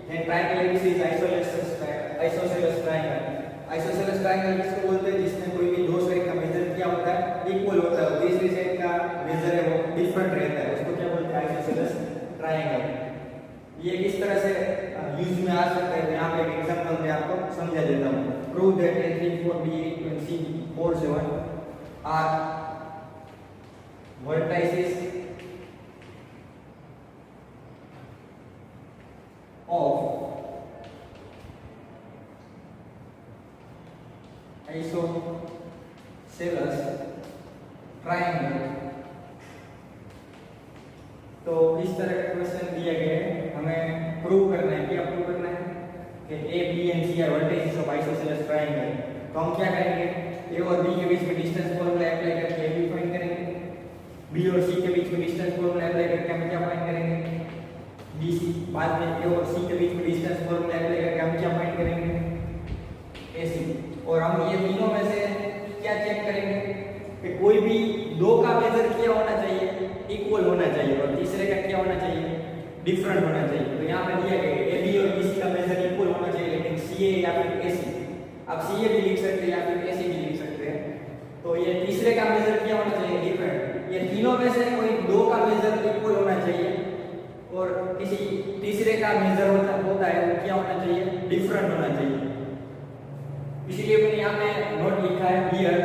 [SPEAKER 1] then triangle ABC is isosceles triangle। Isosceles triangle किसको बोलते हैं, जिसमें कोई भी दो साइड का मेजर क्या होता है, इक्वल होता है, और तीसरी साइड का मेजर है वो डिफरेंट रहता है, उसको क्या बोलते हैं, आइसोसेलेस ट्रायंगल। ये किस तरह से यूज में आ सकता है, यहाँ पे एक एग्जांपल मैं आपको समझा देता हूँ। Prove that A3 4 B8 and C4 7 are vertices of isosceles triangle। तो इस तरह का क्वेश्चन दिया गया है, हमें प्रूव करना है, क्या प्रूव करना है कि A B and C are vertices of isosceles triangle. तो हम क्या करेंगे, ए और बी के बीच में डिस्टेंस फॉर्मूला अप्लाई करके ए बी फाइंड करेंगे, बी और सी के बीच में डिस्टेंस फॉर्मूला अप्लाई करके हम क्या फाइंड करेंगे, बी सी। बाद में ए और सी के बीच में डिस्टेंस फॉर्मूला अप्लाई करके हम क्या फाइंड करेंगे, ए सी। और हम ये तीनों में से क्या चेक करेंगे कि कोई भी दो का मेजर क्या होना चाहिए, इक्वल होना चाहिए, और तीसरे का क्या होना चाहिए, डिफरेंट होना चाहिए। तो यहाँ पे दिया गया है ए बी और बी सी का मेजर इक्वल होना चाहिए, लेकिन सी ए या फिर ए सी, आप सी ए भी लिख सकते हैं या फिर ए सी भी लिख सकते हैं। तो ये तीसरे का मेजर क्या होना चाहिए, डिफरेंट। ये तीनों में से कोई दो का मेजर इक्वल होना चाहिए, और किसी तीसरे का मेजर होता है वो क्या होना चाहिए, डिफरेंट होना चाहिए। इसलिए मैंने यहाँ पे नोट लिखा है here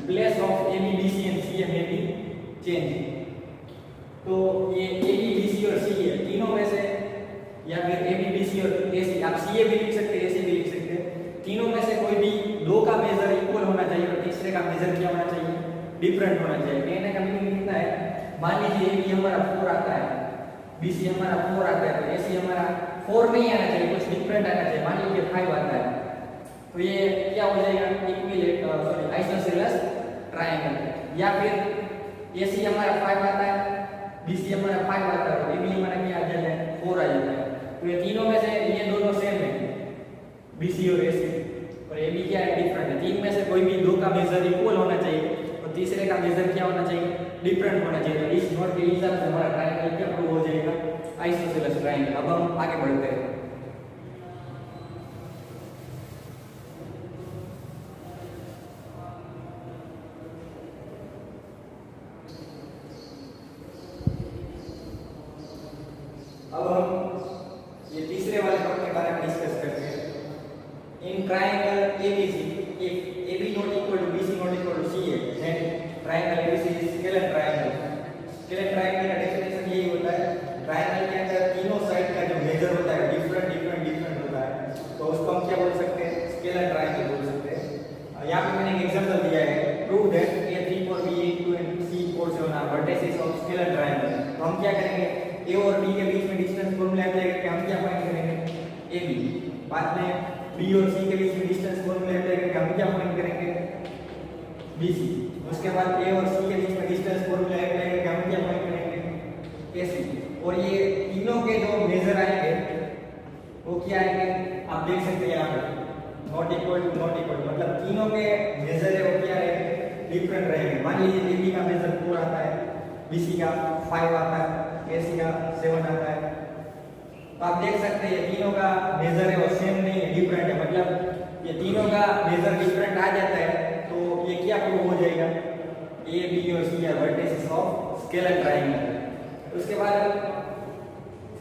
[SPEAKER 1] place of A B B C and C A में भी चेंज। तो ये ए बी बी सी और सी ए तीनों में से, या फिर ए बी बी सी और ए सी, आप सी ए भी लिख सकते हैं, ए सी भी लिख सकते हैं, तीनों में से कोई भी दो का मेजर इक्वल होना चाहिए, और तीसरे का मेजर क्या होना चाहिए, डिफरेंट होना चाहिए। कहने का मीनिंग कितना है, मान लीजिए ए बी हमारा 4 आता है, बी सी हमारा 4 आता है, तो ए सी हमारा 4 नहीं आना चाहिए, कुछ डिफरेंट आना चाहिए, मान लीजिए 5 आता है, तो ये क्या हो जाएगा, इक्विलेटरल आइसोसेलेस ट्रायंगल। या फिर ए सी हमारा 5 आता है, बी सी हमारा 5 आता है, तो ए बी हमारा क्या आ जाता है, 4 आ जाता है। तो ये तीनों में से ये दोनों सेम है, बी सी और ए सी, और ए बी क्या है, डिफरेंट है। तीन में से कोई भी दो का मेजर इक्वल होना चाहिए, और तीसरे का मेजर क्या होना चाहिए, डिफरेंट होना चाहिए। तो इस नोट के हिसाब से हमारा ट्रायंगल क्या प्रूव हो जाएगा, आइसोसेलेस ट्रायंगल। अब हम आगे बढ़ते हैं। अब हम ये तीसरे वाले नोट के बारे में डिस्कस करते हैं। In triangle ABC if AB not equal to BC not equal to CA then triangle ABC is scalar triangle. Scalar triangle का डेफिनेशन यही होता है, ट्रायंगल के अंदर तीनों साइड का जो मेजर होता है डिफरेंट होता है, तो उसको हम क्या बोल सकते हैं, स्केलर ट्रायंगल बोल सकते हैं। यहाँ पे मैंने एक एग्जांपल दिया है, prove that A3 4 B8 2 and C4 7 are vertices of scalar triangle। तो हम क्या करेंगे, ए और बी के बीच में डिस्टेंस फॉर्मूला अप्लाई करके हम क्या फाइंड करेंगे, ए बी। बाद में बी और सी के बीच में डिस्टेंस फॉर्मूला अप्लाई करके हम क्या फाइंड करेंगे, बी सी। उसके बाद ए और सी के बीच में डिस्टेंस फॉर्मूला अप्लाई करके हम क्या फाइंड करेंगे, ए सी। और ये तीनों के जो मेजर आएंगे वो क्या आएंगे, आप देख सकते हैं यहाँ पे not equal to not equal, मतलब तीनों के मेजर है वो क्या रहेंगे, डिफरेंट रहेंगे। मान लीजिए ए बी का मेजर 4 आता है, बी सी का 5 आता है, AC का 7 आता है, तो आप देख सकते हैं ये तीनों का मेजर है वो सेम नहीं है, डिफरेंट है। मतलब ये तीनों का मेजर डिफरेंट आ जाता है, तो ये क्या प्रूव हो जाएगा, ए बी और C are vertices of scalene triangle. उसके बाद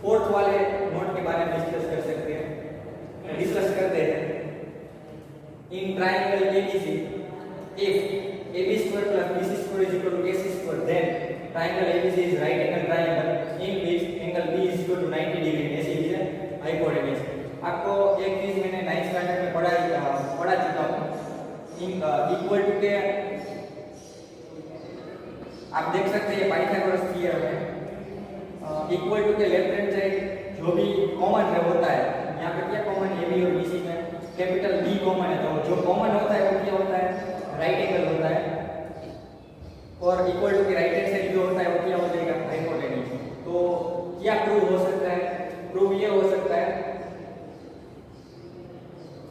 [SPEAKER 1] फोर्थ वाले नोट के बारे में डिस्कस कर सकते हैं, डिस्कस करते हैं। In triangle ABC if AB² + BC² = AC² then triangle ABC is right angle triangle in which angle B is equal to 90 degree. ऐसे ही है hypotenuse. आपको एक चीज मैंने 9th स्टैंडर्ड में पढ़ा चुका हूँ. इक्वल टू के आप देख सकते हैं पाइथागोरस थ्योरम है. इक्वल टू के लेफ्ट हैंड साइड जो भी कॉमन होता है, यहाँ पे क्या कॉमन है, AB और BC में कैपिटल B कॉमन है, तो जो कॉमन होता है वो क्या होता है, राइट एंगल होता है. और इक्वल टू के राइट हैंड साइड जो होता है वो क्या हो जाएगा, हाइपोटेन्यूज. तो क्या प्रूव हो सकता है, प्रूव ये हो सकता है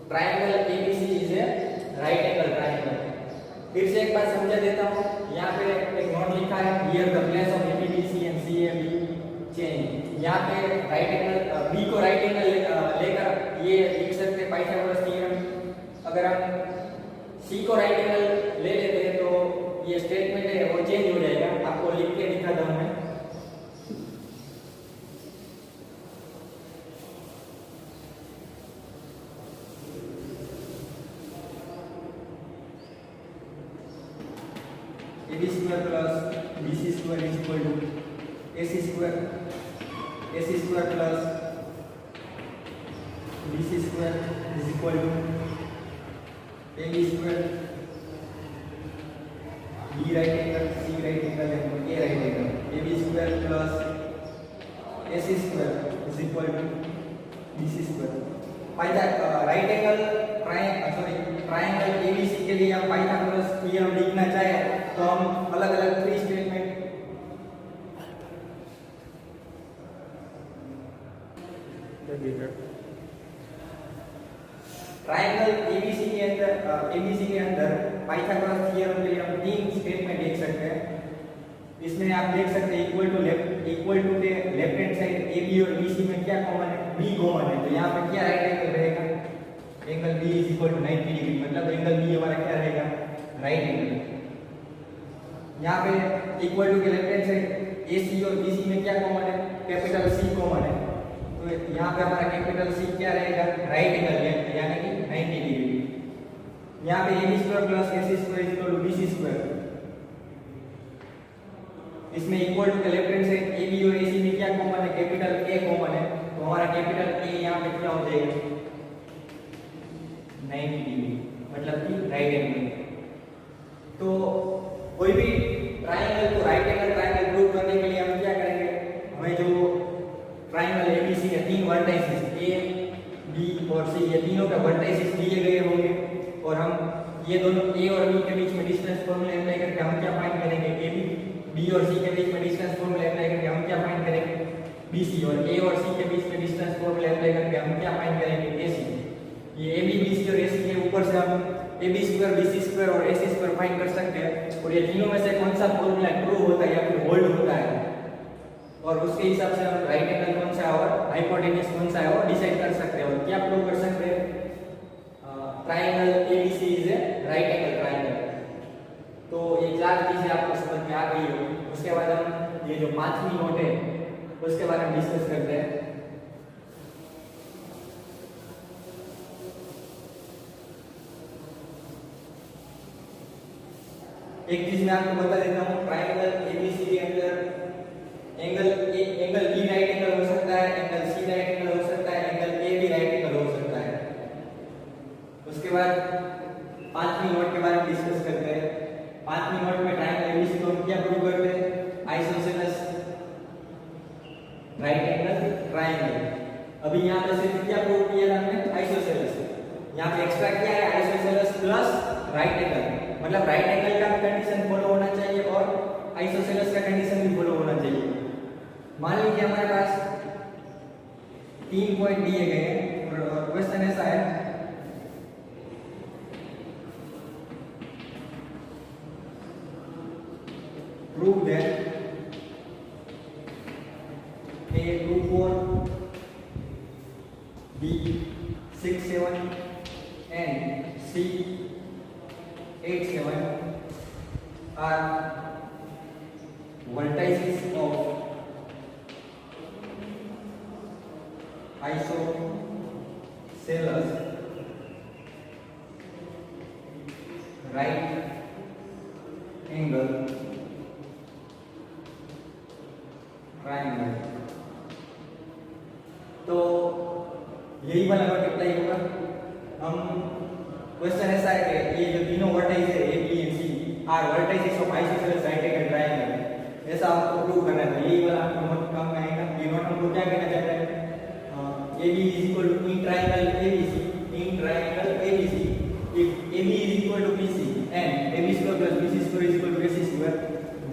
[SPEAKER 1] triangle ABC is a right angle triangle. फिर से एक बार समझा देता हूँ. यहाँ पे एक नोट लिखा है, here the place of AB BC and CAB change. यहाँ पे राइट एंगल B को राइट एंगल लेकर ये लिख सकते हैं पाइथागोरस थ्योरम. अगर हम C को राइट एंगल ले लेते हैं तो ये स्टेटमेंट है वो चेंज हो जाएगा. आपको लिख के दिखाता हूँ मैं. AB square plus BC square is equal to AC square plus BC square is equal to AB square, B right angle, C right angle and A right angle. AB square plus AC square is equal to BC square. Right angle triangle ABC के लिए हम Pythagoras theorem लिखना चाहे तो हम अलग अलग 3 statement triangle ABC के अंदर पाइथागोरस थ्योरम के लिए हम 3 स्टेटमेंट लिख सकते हैं. इसमें आप देख सकते हैं इक्वल टू के लेफ्ट हैंड साइड AB और BC में क्या कॉमन है, B कॉमन है. तो यहाँ पे क्या राइट एंगल रहेगा, angle B is equal to 90 degree. मतलब एंगल B हमारा क्या रहेगा, राइट एंगल. यहाँ पे इक्वल टू के लेफ्ट हैंड साइड AC और BC में क्या कॉमन है, कैपिटल C कॉमन है. तो यहाँ पे हमारा कैपिटल C क्या रहेगा, राइट एंगल यानी कि 90 डिग्री. यहाँ पे AB square plus AC square is equal to BC square. इसमें इक्वल टू के लेफ्ट हैंड साइड AB और AC में क्या कॉमन है, कैपिटल A कॉमन है. तो हमारा कैपिटल A यहाँ पे क्या हो जाएगा, 90 डिग्री, मतलब कि राइट एंगल. तो कोई भी ट्रायंगल को राइट एंगल ट्रायंगल प्रूव करने के लिए हम क्या करेंगे, हमें जो ट्रायंगल ABC के 3 वर्टाइसेस A, B और C ये तीनों के वर्टाइसेस दिए गए होंगे और हम ये दोनों A और B के बीच में डिस्टेंस फॉर्मूला अप्लाई करके हम क्या फाइंड करेंगे, AB B और C के बीच में डिस्टेंस फॉर्मूला अप्लाई करके हम क्या फाइंड करेंगे, BC. और A और C के बीच में डिस्टेंस फॉर्मूला अप्लाई करके हम क्या फाइंड करेंगे, AC. ये AB BC और AC के ऊपर से हम AB स्क्वायर BC स्क्वायर और AC स्क्वायर फाइंड कर सकते हैं. और ये तीनों में से कौन सा फॉर्मूला ट्रू होता है या फिर होल्ड होता है और उसके हिसाब से हम राइट एंगल कौन सा है और हाइपोटेन्यूज कौन सा है वो डिसाइड कर सकते हैं. और क्या प्रूव कर सकते हैं, triangle ABC is a right angle triangle. तो ये 4 चीजें आपको समझ में आ गई होगी. उसके बाद हम ये जो 5वीं नोट है उसके बारे में डिस्कस करते हैं. एक चीज मैं आपको बता देता हूँ, ट्रायंगल ABC के अंदर एंगल B राइट एंगल हो सकता है, एंगल C राइट एंगल हो सकता है, एंगल A भी राइट एंगल हो सकता है. उसके बाद 5वीं नोट के बारे में डिस्कस करते हैं. 5वीं नोट में ट्रायंगल ABC को हम क्या प्रूव करते हैं, आइसोसेलेस राइट एंगल ट्रायंगल. अभी यहाँ पे सिर्फ क्या प्रूव किया था हमने, आइसोसेलेस. यहाँ पे एक्स्ट्रा क्या है, आइसोसेलेस प्लस राइट एंगल. मतलब राइट एंगल का कंडीशन फॉलो होना चाहिए और आइसोसेलेस का कंडीशन भी फॉलो होना चाहिए. मान लीजिए हमारे पास 3 पॉइंट दिए गए हैं और क्वेश्चन ऐसा है, prove that A 2 4 B 6 7 and C 8 7 are vertices of isosceles right angle तो यही वाला नोट अप्लाई होगा। हम क्वेश्चन ऐसा है कि ये जो तीनों वर्टेज है A B and C are vertices of isosceles right angle triangle, ऐसा आपको प्रूव करना है। यही वाला आपको नोट काम में आएगा। ये नोट हमको क्या कहना चाहता है, A B is equal to in triangle A B C, in triangle A B C if A B is equal to B C and A B square plus B C square is equal to A C square,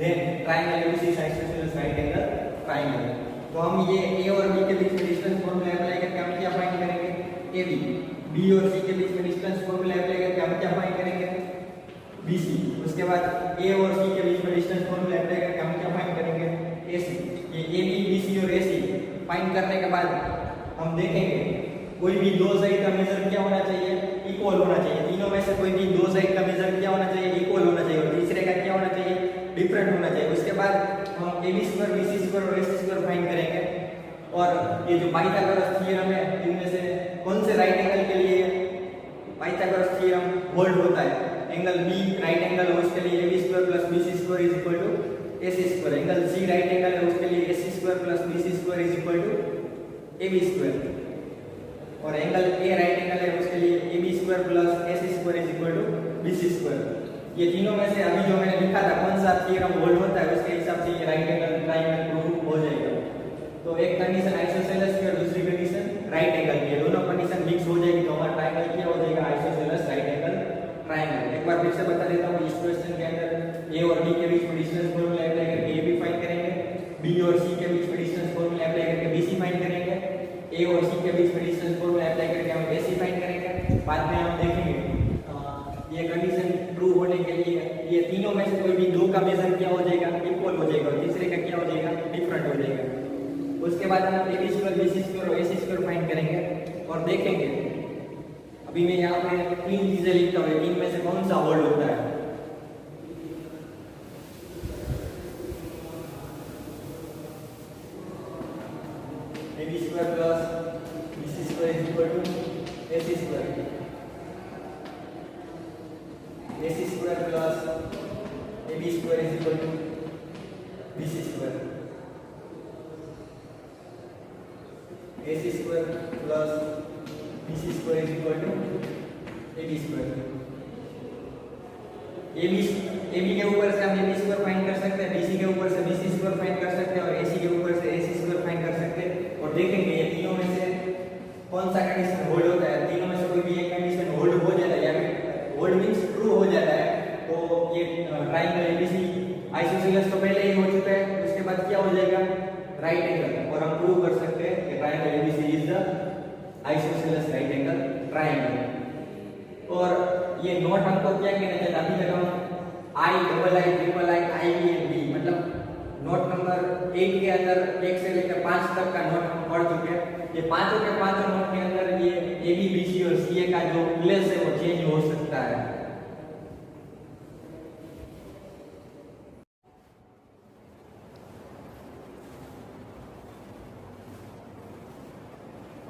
[SPEAKER 1] then triangle A B C is isosceles right angle triangle. तो हम ये ए और B के बीच में distance formula apply करके हम क्या find करेंगे, ए बी और सी के बीच में डिस्टेंस फॉर्मूला अप्लाई करके हम क्या फाइंड करेंगे, बी सी। उसके बाद ए और सी के बीच में डिस्टेंस फॉर्मूला अप्लाई करके हम क्या फाइंड करेंगे, ए सी। ये ए बी बी सी और ए सी फाइंड करने के बाद हम देखेंगे कोई भी दो साइड का मेजर क्या होना चाहिए, इक्वल होना चाहिए। तीनों में से कोई भी दो साइड का मेजर क्या होना चाहिए, इक्वल होना चाहिए, और तीसरे का क्या होना चाहिए, डिफरेंट होना चाहिए। उसके बाद हम A B square B C square और ए सी स्क्वायर फाइंड करेंगे। और ये जो पाइथागोरस थ्योरम है, इनमें से कौन से राइट एंगल के लिए पाइथागोरस थ्योरम होल्ड होता है, एंगल बी राइट एंगल है उसके लिए A B square plus B C square is equal to A C square, angle C right angle है उसके लिए A C square plus B C square is equal to A B square, और angle A right angle है उसके लिए A B square plus A C square is equal to B C square. ये तीनों में से अभी जो मैंने लिखा था कौन सा थ्योरम होल्ड होता है, उसके हिसाब से ये राइट एंगल ट्रायंगल प्रूव हो जाएगा। तो एक कंडीशन आइसोसेलेस की और दूसरी कंडीशन राइट एंगल की, दोनों कंडीशन मिक्स हो जाएगी तो हमारा ट्रायंगल क्या हो जाएगा, आइसोसेलेस राइट एंगल ट्रायंगल। एक बार फिर से बता देता हूँ, इस क्वेश्चन के अंदर ए और बी के बीच में डिस्टेंस फॉर्मूला अप्लाई करके ए बी फाइंड करेंगे, बी और सी के बीच में डिस्टेंस फॉर्मूला अप्लाई करके बी सी फाइंड करेंगे, ए और सी के बीच में डिस्टेंस फॉर्मूला अप्लाई करके हम ए सी फाइंड करेंगे। बाद में हम देखेंगे ये कंडीशन ट्रू होने के लिए ये तीनों में से कोई भी दो का मेजर क्या हो जाएगा, इक्वल हो जाएगा, और तीसरे का क्या हो जाएगा, डिफरेंट हो जाएगा। उसके बाद हम A B square B C square और ए सी स्क्वायर फाइंड करेंगे और देखेंगे। अभी मैं यहाँ पे तीन चीजें लिखता हूँ, तीन में से कौन सा होल्ड होता है। A B square plus B C square is equal to A C square, A C square plus A B square is equal to B C square, A C square plus B C square is equal to A B square. A B के ऊपर से हम A B square find कर सकते हैं, B C के ऊपर से बी सी स्क्वायर फाइंड कर सकते हैं, और ए सी के ऊपर से ए सी स्क्वायर फाइंड कर सकते हैं। और देखेंगे ये तीनों में से कौन सा कंडीशन होल्ड होता है। तीनों में से कोई भी एक कंडीशन होल्ड हो जाता है या फिर होल्ड मींस ट्रू हो जाता है, तो ये ट्रायंगल एबीसी आइसोसेलेस तो पहले ही हो चुका है। उसके बाद क्या हो जाएगा, राइट एंगल, और हम प्रूव कर सकते हैं कि triangle ABC is the isosceles right angle triangle. और ये नोट हमको क्या कहना चाहिए, अभी तक हम I double I triple I I B and B मतलब नोट नंबर 8 के अंदर 1 से लेकर 5 तक का नोट हम पढ़ चुके हैं। ये पांचों के पांचों नोट के अंदर ये ए बी बी सी और सी ए का जो प्लेस है वो चेंज हो सकता है।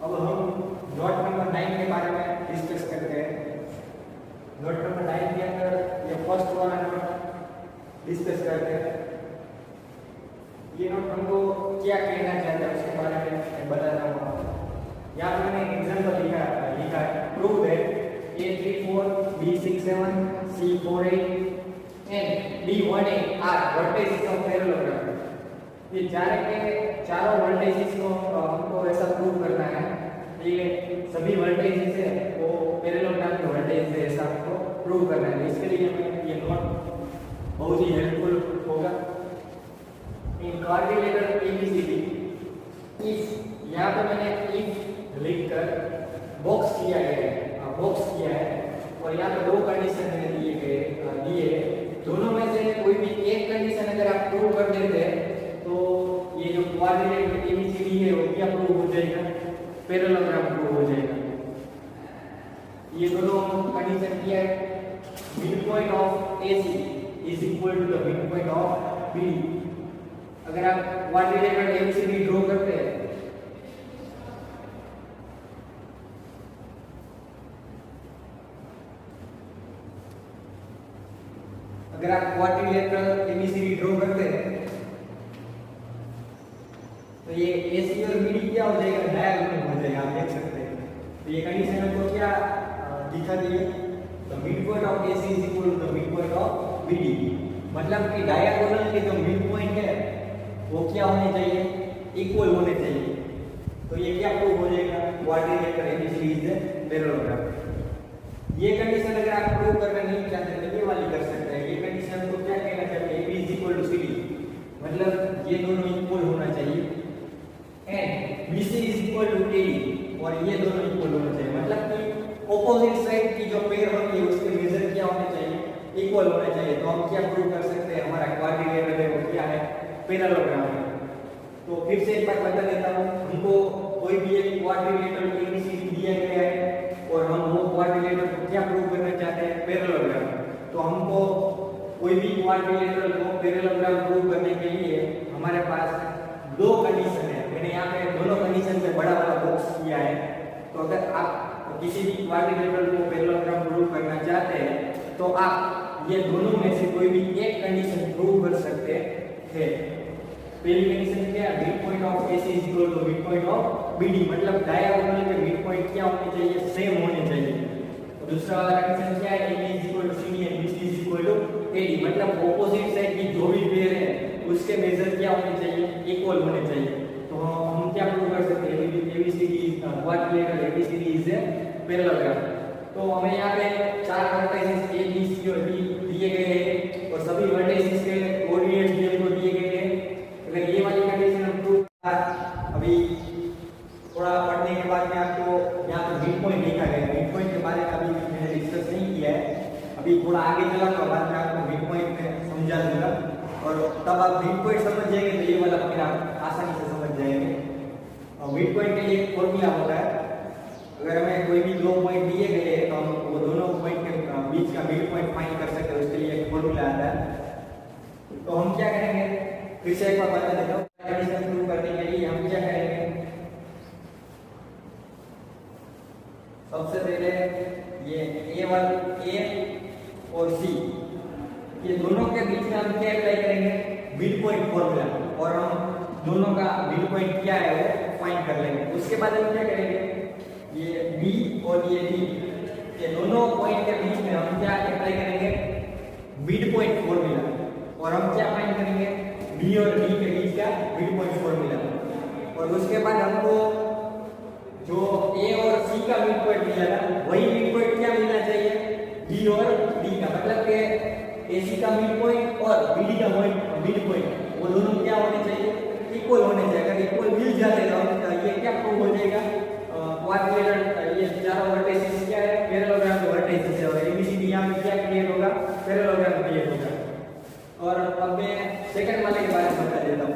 [SPEAKER 1] अब हम नोट नंबर 9 के बारे में डिस्कस करते हैं। नोट नंबर 9 के अंदर ये फर्स्ट वाला नोट डिस्कस करते हैं। ये नोट हमको क्या कहना चाहता है उसके बारे में मैं बताता हूँ। यहाँ पे मैंने एग्जाम्पल लिखा है, prove that A34 B67 C48 and D18 are vertices of parallelogram। ये चारों वर्टेजेस को हमको ऐसा प्रूव करना है, ये सभी वर्टेजेस है वो पैरेललोग्राम के वर्टेजेस है, ऐसा हमको प्रूव करना है। इसके लिए हमें ये नोट बहुत ही हेल्पफुल होगा। इन क्वाड्रिलेटरल ABCD इफ यहाँ पे मैंने इफ लिखकर बॉक्स किया है, और यहाँ पे दो कंडीशन दिए दोनों में से कोई भी एक कंडीशन अगर आप प्रूव कर देते हैं तो ये जो क्वाड्रिलेटरल ABCD है वो क्या प्रूव हो जाएगा, पैरेललोग्राम प्रूव हो जाएगा। ये दोनों कंडीशन किया है, mid point of AC is equal to the mid point of B। अगर आप क्वाड्रिलेटरल ABCD ड्रॉ करते हैं तो ये AC और BD क्या हो जाएगा, डायगोनल मतलब कि डायगोनल के जो मिड पॉइंट है वो क्या होने चाहिए, इक्वल होने चाहिए। तो ये क्या प्रूव हो जाएगा, क्वाड्रिलेटरल एबीसीडी इज पैरेललोग्राम। ये कंडीशन अगर आप प्रूव करना नहीं चाहते तो ये वाली कर सकते हैं। ये कंडीशन को क्या कहना चाहिए, AB is equal to CD, मतलब ये दोनों इक्वल होना चाहिए, and BC is equal to AD, और ये दोनों इक्वल होना चाहिए। मतलब कि ऑपोजिट साइड की जो पेयर होती है उसके मेजर क्या होने चाहिए, इक्वल होने चाहिए। तो हम क्या प्रूव कर सकते हैं, हमारा क्वाड्रिलेटरल है वो क्या है, पैरेललोग्राम है। तो फिर से एक बार बता देता हूँ, हमको कोई भी एक क्वाड्रिलेटरल एबीसीडी दिया गया है और हम वो क्वाड्रिलेटरल को क्या प्रूव करना चाहते हैं, पैरेललोग्राम। तो हमको कोई भी क्वाड्रिलेटरल को पैरेललोग्राम प्रूव करने के लिए हमारे पास दो कंडीशन है। मैंने यहाँ पे दोनों कंडीशन पे बड़ा वाला बॉक्स किया है। तो अगर आप किसी भी क्वाड्रिलेटरल को पैरेललोग्राम प्रूव करना चाहते हैं तो आप ये दोनों में से कोई भी एक कंडीशन प्रूव कर सकते हैं। पहली कंडीशन क्या है, mid point of AC is equal to mid point of BD, मतलब डायगोनल के मिड पॉइंट क्या होने चाहिए, सेम होने चाहिए। और दूसरा वाला कंडीशन क्या है, AB is equal to CD and BC is equal to AD, मतलब ऑपोजिट साइड की जो भी पेयर है उसके मेजर क्या होने चाहिए, इक्वल होने चाहिए। तो हम क्या प्रूव कर सकते हैं, ABCD quadrilateral ABCD is parallelogram. तो हमें यहाँ पे चार वर्टिसेस A B C और D दिए गए हैं और सभी वर्टिसेस के कोऑर्डिनेट्स भी हमको दिए गए हैं। अगर ये वाली कंडीशन हम प्रूव, अभी थोड़ा पढ़ने के बाद में आपको यहाँ पे मिड पॉइंट लिखा गया है। मिड पॉइंट के बारे में अभी मैंने डिस्कस नहीं किया है, अभी थोड़ा आगे चला तो बाद में आपको मिड पॉइंट में समझा दूंगा और तब आप मिड पॉइंट समझ जाएंगे तो ये वाला फिर आप आसानी से समझ जाएंगे। और मिड पॉइंट के लिए एक फॉर्मूला होता है, अगर हमें कोई भी दो पॉइंट दिए गए हैं तो हम वो दोनों पॉइंट के बीच का मिड पॉइंट फाइंड कर सकते हैं, उसके लिए एक फॉर्मूला आता है। तो हम क्या करेंगे, फिर से एक बार बता देता हूँ, कंडीशन प्रूव करने के लिए हम क्या करेंगे, सबसे पहले ये A और C, ये दोनों के बीच में हम क्या अप्लाई करेंगे, मिड पॉइंट फॉर्मूला, और हम दोनों का मिड पॉइंट क्या है वो फाइंड कर लेंगे। उसके बाद हम क्या करेंगे, ये B और ये D, ये दोनों पॉइंट के बीच में हम क्या अप्लाई करेंगे, मिड पॉइंट फॉर्मूला, और हम क्या फाइंड करेंगे, B और D के बीच का मिड पॉइंट फॉर्मूला। और उसके बाद हमको जो A और C का मिड पॉइंट मिला था वही मिड पॉइंट क्या मिलना चाहिए, B और D का, मतलब कि AC का मिड पॉइंट और BD का मिड पॉइंट वो दोनों क्या होने चाहिए, इक्वल होने चाहिए। अगर इक्वल मिल जाते तो ये क्या प्रूव हो जाएगा, क्वाड्रिलेटरल, ये चारों वर्टिसेस क्या है, पैरेललोग्राम के वर्टिसेस है, और ABCD यहाँ पे क्या क्रिएट होगा, पैरेललोग्राम क्रिएट होगा। और अब मैं सेकंड वाले के बारे में बता देता हूँ।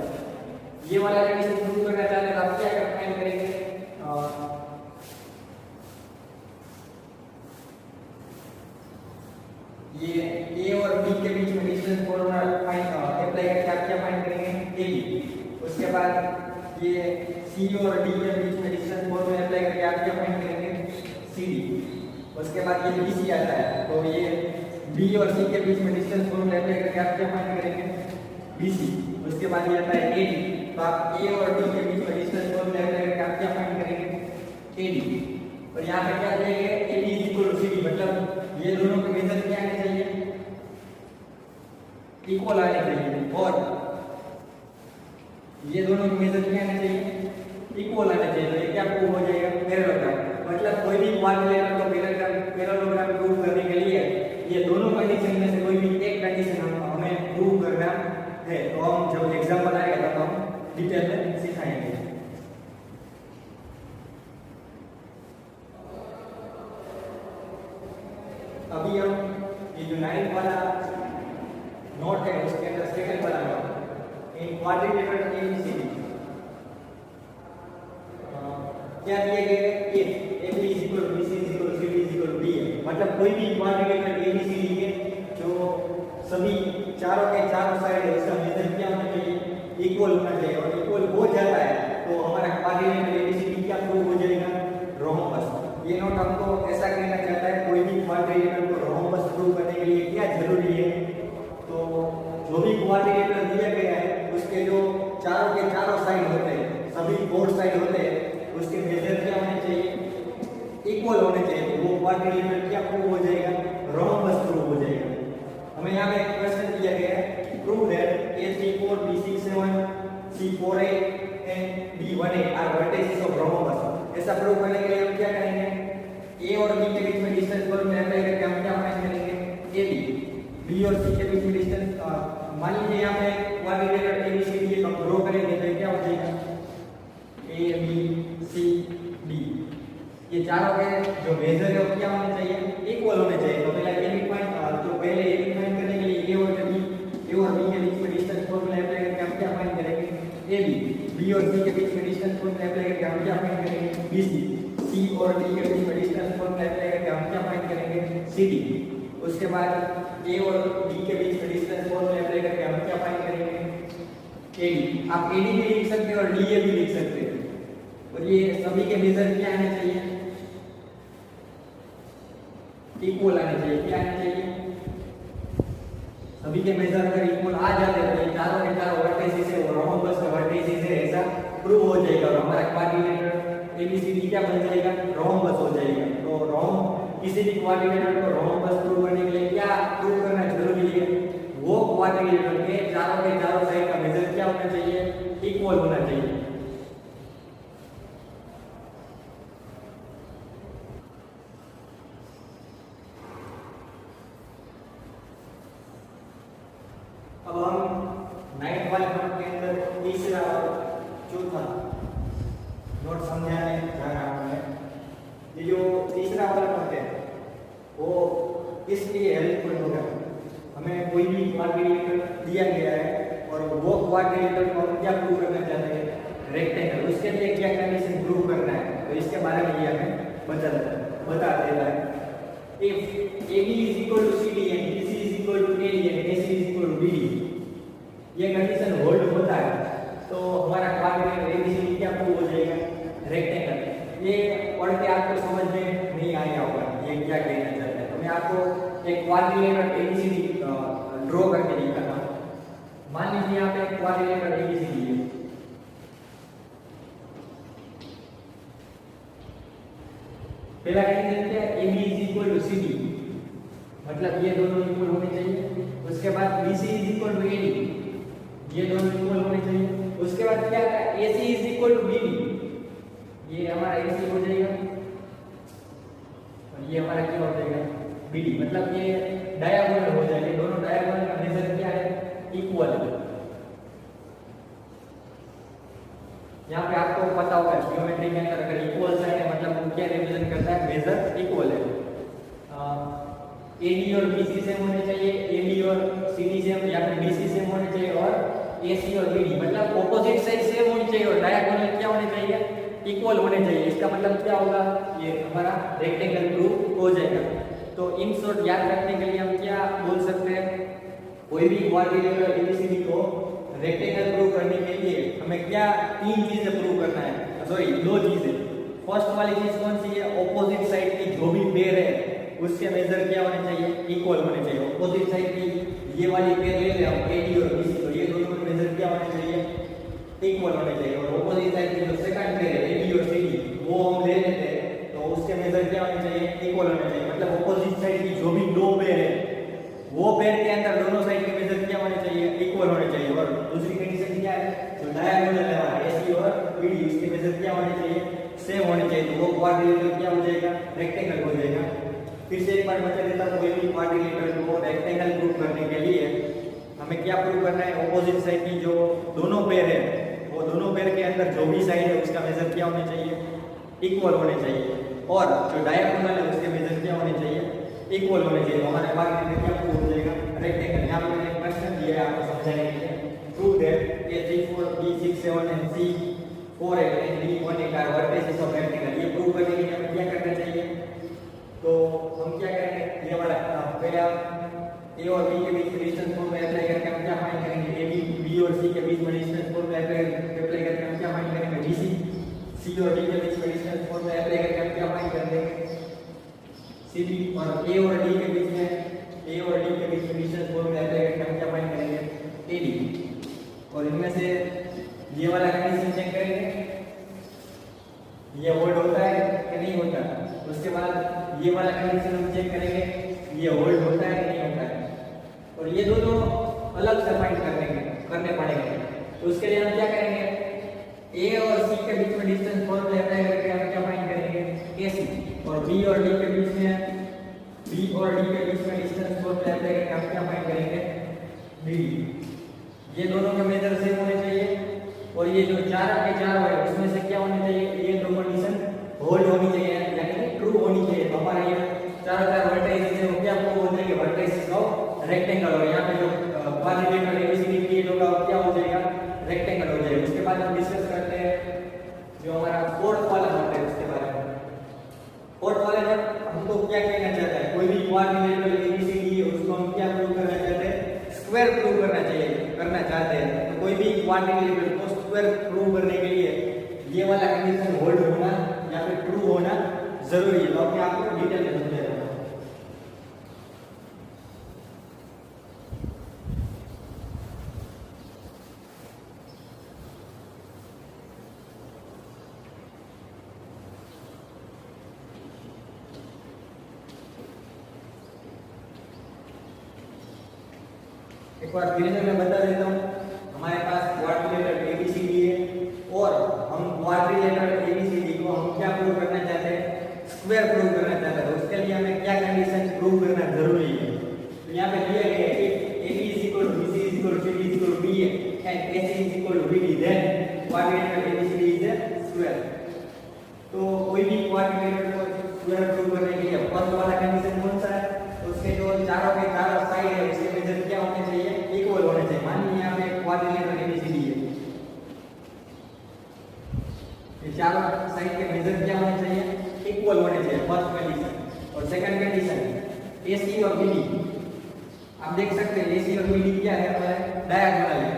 [SPEAKER 1] ये वाला कंडीशन प्रूव करना चाहते हैं तो आप क्या फाइंड करेंगे, ये A और B के बीच में डिस्टेंस फॉर्मूला फाइंड अप्लाई करके आप क्या फाइंड करेंगे, AB। उसके बाद ये C और D के बीच में डिस्टेंस फॉर्मूला अप्लाई करके आप क्या फाइंड करेंगे, CD। उसके बाद ये BC आता है, तो ये B और C के बीच में डिस्टेंस फॉर्मूला अप्लाई करके आप क्या फाइंड करेंगे, BC। उसके बाद ये आता है AD, तो आप A और D के बीच में डिस्टेंस फॉर्मूला अप्लाई करके आप क्या फाइंड करेंगे, AD। और यहाँ पे क्या देंगे, AD is equal to CD, मतलब ये दोनों के मेजर क्या आने चाहिए, इक्वल आने चाहिए, और ये दोनों के मेजर क्या आने चाहिए, इक्वल आने चाहिए। तो ये क्या प्रूव हो जाएगा, पैरेललोग्राम। मतलब कोई भी क्वाड्रिलेटरल को पैरेललोग्राम प्रूव करने के लिए ये दोनों कंडीशन में से कोई भी एक कंडीशन हमें प्रूव करना है। तो हम जब एग्जाम्पल आएगा तब हम डिटेल में सिखाएंगे। अभी हम ये जो 9 वाला नोट है उसके अंदर सेकंड वाला नोट, इन क्वाड्रिलेटरल ABCD क्या दिए गए, AB is equal to BC is equal to CD is equal to D है। मतलब कोई भी क्वाड्रिलेटरल ABCD के जो सभी चारों के चारों साइड है उसका मेजर क्या होना चाहिए, इक्वल होना चाहिए। और इक्वल हो जाता है तो हमारा क्वाड्रिलेटरल ABCD क्या प्रूव हो जाएगा, रोम्बस। ये नोट हमको ऐसा कहना चाहता है, कोई भी क्वाड्रिलेटरल को रोम्बस प्रूव करने के लिए क्या जरूरी है, तो जो भी क्वाड्रिलेटरल दिया गया है उसके जो चारों के चारों साइड होते हैं, सभी फोर साइड होते हैं, उसके मेजर क्या होने चाहिए, इक्वल होने चाहिए। तो वो क्वाड्रिलेटरल क्या प्रूव हो जाएगा, रोम्बस प्रूव हो जाएगा। हमें यहाँ पे एक क्वेश्चन दिया गया है कि prove that A34 B67 C48 and D18 are vertices of rhombus. ऐसा प्रूव करने के लिए हम क्या करेंगे, A और B के बीच में डिस्टेंस फॉर्मूला अप्लाई करके हम क्या फाइंड करेंगे, AB B और C के बीच में डिस्टेंस। मान लीजिए यहाँ पे क्वाड्रिलेटरल ABCD हम ड्रॉ करेंगे तो क्या हो जाएगा ABCD। ये चारों के जो मेजर है वो क्या होने चाहिए, इक्वल होने चाहिए। तो पहले AB पॉइंट तो पहले AB फाइंड करने के लिए A और B के बीच में डिस्टेंस फॉर्मूला अप्लाई करके हम क्या फाइंड करेंगे, AB B और C के बीच में डिस्टेंस फॉर्मूला अप्लाई करके हम क्या फाइंड करेंगे, BC C और D के बीच में डिस्टेंस फॉर्मूला अप्लाई करके हम क्या फाइंड करेंगे, CD। उसके बाद A और D के बीच में डिस्टेंस फॉर्मूला अप्लाई करके हम क्या फाइंड करेंगे, AD। आप AD भी लिख सकते हैं और DA भी लिख सकते हैं। और ये सभी के मेजर क्या आने चाहिए, इक्वल आने चाहिए। क्या आने चाहिए, सभी के मेजर अगर इक्वल आ जाते हैं तो ये चारों के चारों वर्टिसेस है और रोम्बस का वर्टिसेस है, ऐसा प्रूव हो जाएगा और हमारा क्वाड्रिलेटरल ABCD क्या बन जाएगा, रोम्बस हो जाएगा। तो किसी भी क्वाड्रिलेटरल को रोम्बस प्रूव करने के लिए क्या प्रूव करना जरूरी है, वो क्वाड्रिलेटरल के चारों साइड का मेजर क्या होना चाहिए, इक्वल होना चाहिए। अब हम नाइट वाले नोट के अंदर तीसरा और चौथा नोट समझाने जा रहा हूं मैं। ये जो तीसरा वाला नोट है वो किस लिए हेल्पफुल होगा, हमें कोई भी क्वाड्रिलेटरल दिया गया है और वो क्वाड्रिलेटरल को हम क्या प्रूव करना चाहते हैं, रेक्टेंगल। उसके लिए क्या कंडीशन प्रूव करना है, तो इसके बारे में ये हमें बता देता है। If AB is equal to CD and BC is equal to AD and AC is equal to BD, ये कंडीशन होल्ड होता है तो हमारा क्वाड्रिलेटरल ABCD क्या प्रूव हो जाएगा, रेक्टेंगल। ये पढ़ के आपको समझ में नहीं आया होगा ये क्या कहना चाहते हैं, तो मैं आपको एक क्वाड्रिलेटरल ABCD ड्रॉ करके दिखाता हूं। मान लीजिए यहाँ पे क्वाड्रिलेटरल ABCD है, पहला कंडीशन क्या है, AB is equal to CD, मतलब ये दोनों इक्वल होने चाहिए। उसके बाद BC is equal to AD, ये दोनों इक्वल होने चाहिए। उसके बाद क्या है, AC is equal to BD, ये हमारा AC हो जाएगा और ये हमारा क्या हो जाएगा, BD। मतलब ये डायगोनल हो जाएगा, दोनों डायगोनल का मेजर क्या है, इक्वल है। यहाँ पे आपको पता होगा ज्योमेट्री के अंदर अगर इक्वल साइन है मतलब वो क्या रिप्रेजेंट करता है, मेजर इक्वल है। AD और BC सेम होने चाहिए, AD और CD सेम या फिर BC सेम होने चाहिए और AC और BD मतलब ऑपोजिट साइड सेम होनी चाहिए और डायगोनल क्या होने चाहिए, इक्वल होने चाहिए। इसका मतलब क्या होगा, ये हमारा रेक्टेंगल प्रूव हो जाएगा। तो इन शॉर्ट याद रखने के लिए हम क्या बोल सकते हैं, कोई भी क्वाड्रिलेटरल ABCD को रेक्टेंगल प्रूव करने के लिए हमें क्या तीन चीजें प्रूव करना है, सॉरी दो चीजें। फर्स्ट वाली चीज कौन सी है, ऑपोजिट साइड की जो भी पेयर है उसके मेजर क्या होने चाहिए, इक्वल होने चाहिए। ऑपोजिट साइड की ये वाली पेयर ले ले हम AD और BC, तो ये दोनों के मेजर क्या होने चाहिए, इक्वल होने चाहिए। और ऑपोजिट साइड की जो सेकंड पेयर है AD और CD वो हम ले लेते हैं तो उसके मेजर क्या होने चाहिए, इक्वल होने चाहिए। मतलब ऑपोजिट साइड की जो भी दो पेयर है वो पेयर के अंदर दोनों साइड के मेजर क्या होने चाहिए, इक्वल होने चाहिए। और दूसरी कंडीशन क्या है, जो डायगोनल है हमारा AC और BD उसके मेजर क्या होने चाहिए, सेम होने चाहिए। तो वो क्वाड्रिलेटरल क्या हो जाएगा, रेक्टेंगल हो जाएगा। फिर से एक बार बता देता हूं, कोई भी क्वाड्रिलेटरल को रेक्टेंगल प्रूव करने के लिए हमें क्या प्रूव करना है, ऑपोजिट साइड की जो दोनों पेयर है वो दोनों पेयर के अंदर जो भी साइड है उसका मेजर क्या होने चाहिए, इक्वल होने चाहिए। और जो डायगोनल है उसके मेजर क्या होने चाहिए, इक्वल होने चाहिए। तो हमारे क्वाड्रिलेटरल क्या प्रूव हो जाएगा, रेक्टेंगल। यहाँ पे मैंने एक क्वेश्चन दिया है आपको समझाने के लिए, prove that A34 B67 and C48 and D18 are vertices of rectangle. ये प्रूव करने के लिए हमें क्या करना चाहिए, तो हम क्या करेंगे, ये वाला पहले A और B के बीच में डिस्टेंस फॉर्मूला अप्लाई करके हम क्या फाइंड करेंगे, AB B और C के बीच में डिस्टेंस फॉर्मूला अप्लाई करके हम क्या फाइंड करेंगे, BC C और D के बीच में डिस्टेंस फॉर्मूला अप्लाई करके हम क्या फाइंड करेंगे, CD। और A और D के बीच में डिस्टेंस फॉर्मूला अप्लाई करके हम क्या फाइंड करेंगे, AD। और इनमें से ये वाला कंडीशन चेक करेंगे, ये होल्ड होता है कि नहीं होता। उसके बाद ये वाला कंडीशन हम चेक करेंगे, ये होल्ड होता है कि नहीं होता है। और ये दोनों अलग से फाइंड करने पड़ेंगे। तो उसके लिए हम क्या करेंगे, ए और सी के बीच में डिस्टेंस फॉर्मूला अप्लाई करके हम क्या फाइंड करेंगे, एसी, और बी और डी के बीच में डिस्टेंस फॉर्मूला अप्लाई करके हम क्या फाइंड करेंगे, बीडी। ये दोनों के मेजर सेम होने चाहिए और ये जो चार के चार है उसमें से क्या होने चाहिए, ये दो कंडीशन होल्ड होनी चाहिए, यानी कि ट्रू होनी चाहिए। तो हमारे ये चारों चार वर्टिसेस है वो क्या प्रूव हो जाएंगे, वर्टिसेस ऑफ रेक्टेंगल। और यहाँ पे जो क्वाड्रिलेटरल एबीसीडी क्रिएट होगा वो क्या हो जाएगा, रेक्टेंगल हो जाएगा। उसके बाद हम डिस्कस करते हैं जो हमारा फोर्थ कॉलम होता है उसके बारे में। फोर्थ कॉलम में हमको क्या कहना चाहता है, कोई भी क्वाड्रिलेटरल एबीसीडी है उसको हम क्या प्रूव करना चाहते हैं, स्क्वायर प्रूव करना चाहते हैं। तो कोई भी क्वाड्रिलेटरल को स्क्वायर प्रूव करने के लिए ये वाला कंडीशन होल्ड होना या फिर ट्रू होना जरूरी है। तो अपने आपको डिटेल में समझाएगा। एक बार फिर से मैं बता देता हूँ, हमारे पास क्वाड्रिलेटरल एबीसीडी है और हम क्वाड्रिलेटरल एबीसीडी को हम क्या प्रूव करना चाहते हैं, स्क्वायर प्रूव करना चाहते हैं। तो उसके लिए हमें क्या कंडीशन प्रूव करना जरूरी है। तो यहाँ पे दिया गया है कि AB BC CD BE and AC BD, then quadrilateral ABCD is a square। तो कोई भी क्वाड्रिलेटरल को स्क्वायर प्रूव करने के लिए फर्स्ट वाला कंडीशन कौन सा है, उसके जो चारों के चारों साइड है उसके मेजर क्या होने चाहिए, इक्वल होने चाहिए। मान लीजिए यहाँ पे क्वाड्रिलेटरल एबीसीडी है, ये चारों साइड के मेजर क्या होने चाहिए, इक्वल होने चाहिए, फर्स्ट कंडीशन। और सेकंड कंडीशन एसी और बीडी, आप देख सकते हैं एसी और बीडी क्या है, डायगोनल है।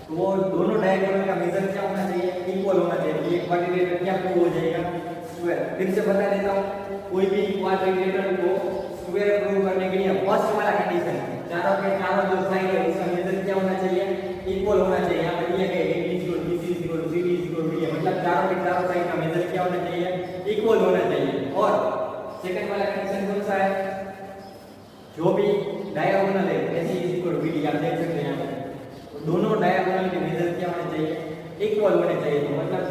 [SPEAKER 1] तो वो दोनों डायगोनल का मेजर क्या होना चाहिए, इक्वल होना चाहिए। ये क्वाड्रिलेटरल क्या प्रूव हो जाएगा, स्क्वायर। फिर से बता देता हूँ, कोई भी क्वाड्रिलेटरल को स्क्वायर प्रूव करने के लिए फर्स्ट वाला कंडीशन चारों के चारों जो साइड है उसका मेजर क्या होना चाहिए, इक्वल होना चाहिए। यहाँ पे दिया गया है AB BC CD मतलब चारों के चारों साइड का मेजर क्या होना चाहिए, इक्वल होना चाहिए। और सेकंड वाला कंडीशन कौन सा है, जो भी डायगोनल है AC BD, आप देख सकते हैं यहाँ पे तो दोनों डायगोनल के मेजर क्या होने चाहिए, इक्वल होने चाहिए। तो मतलब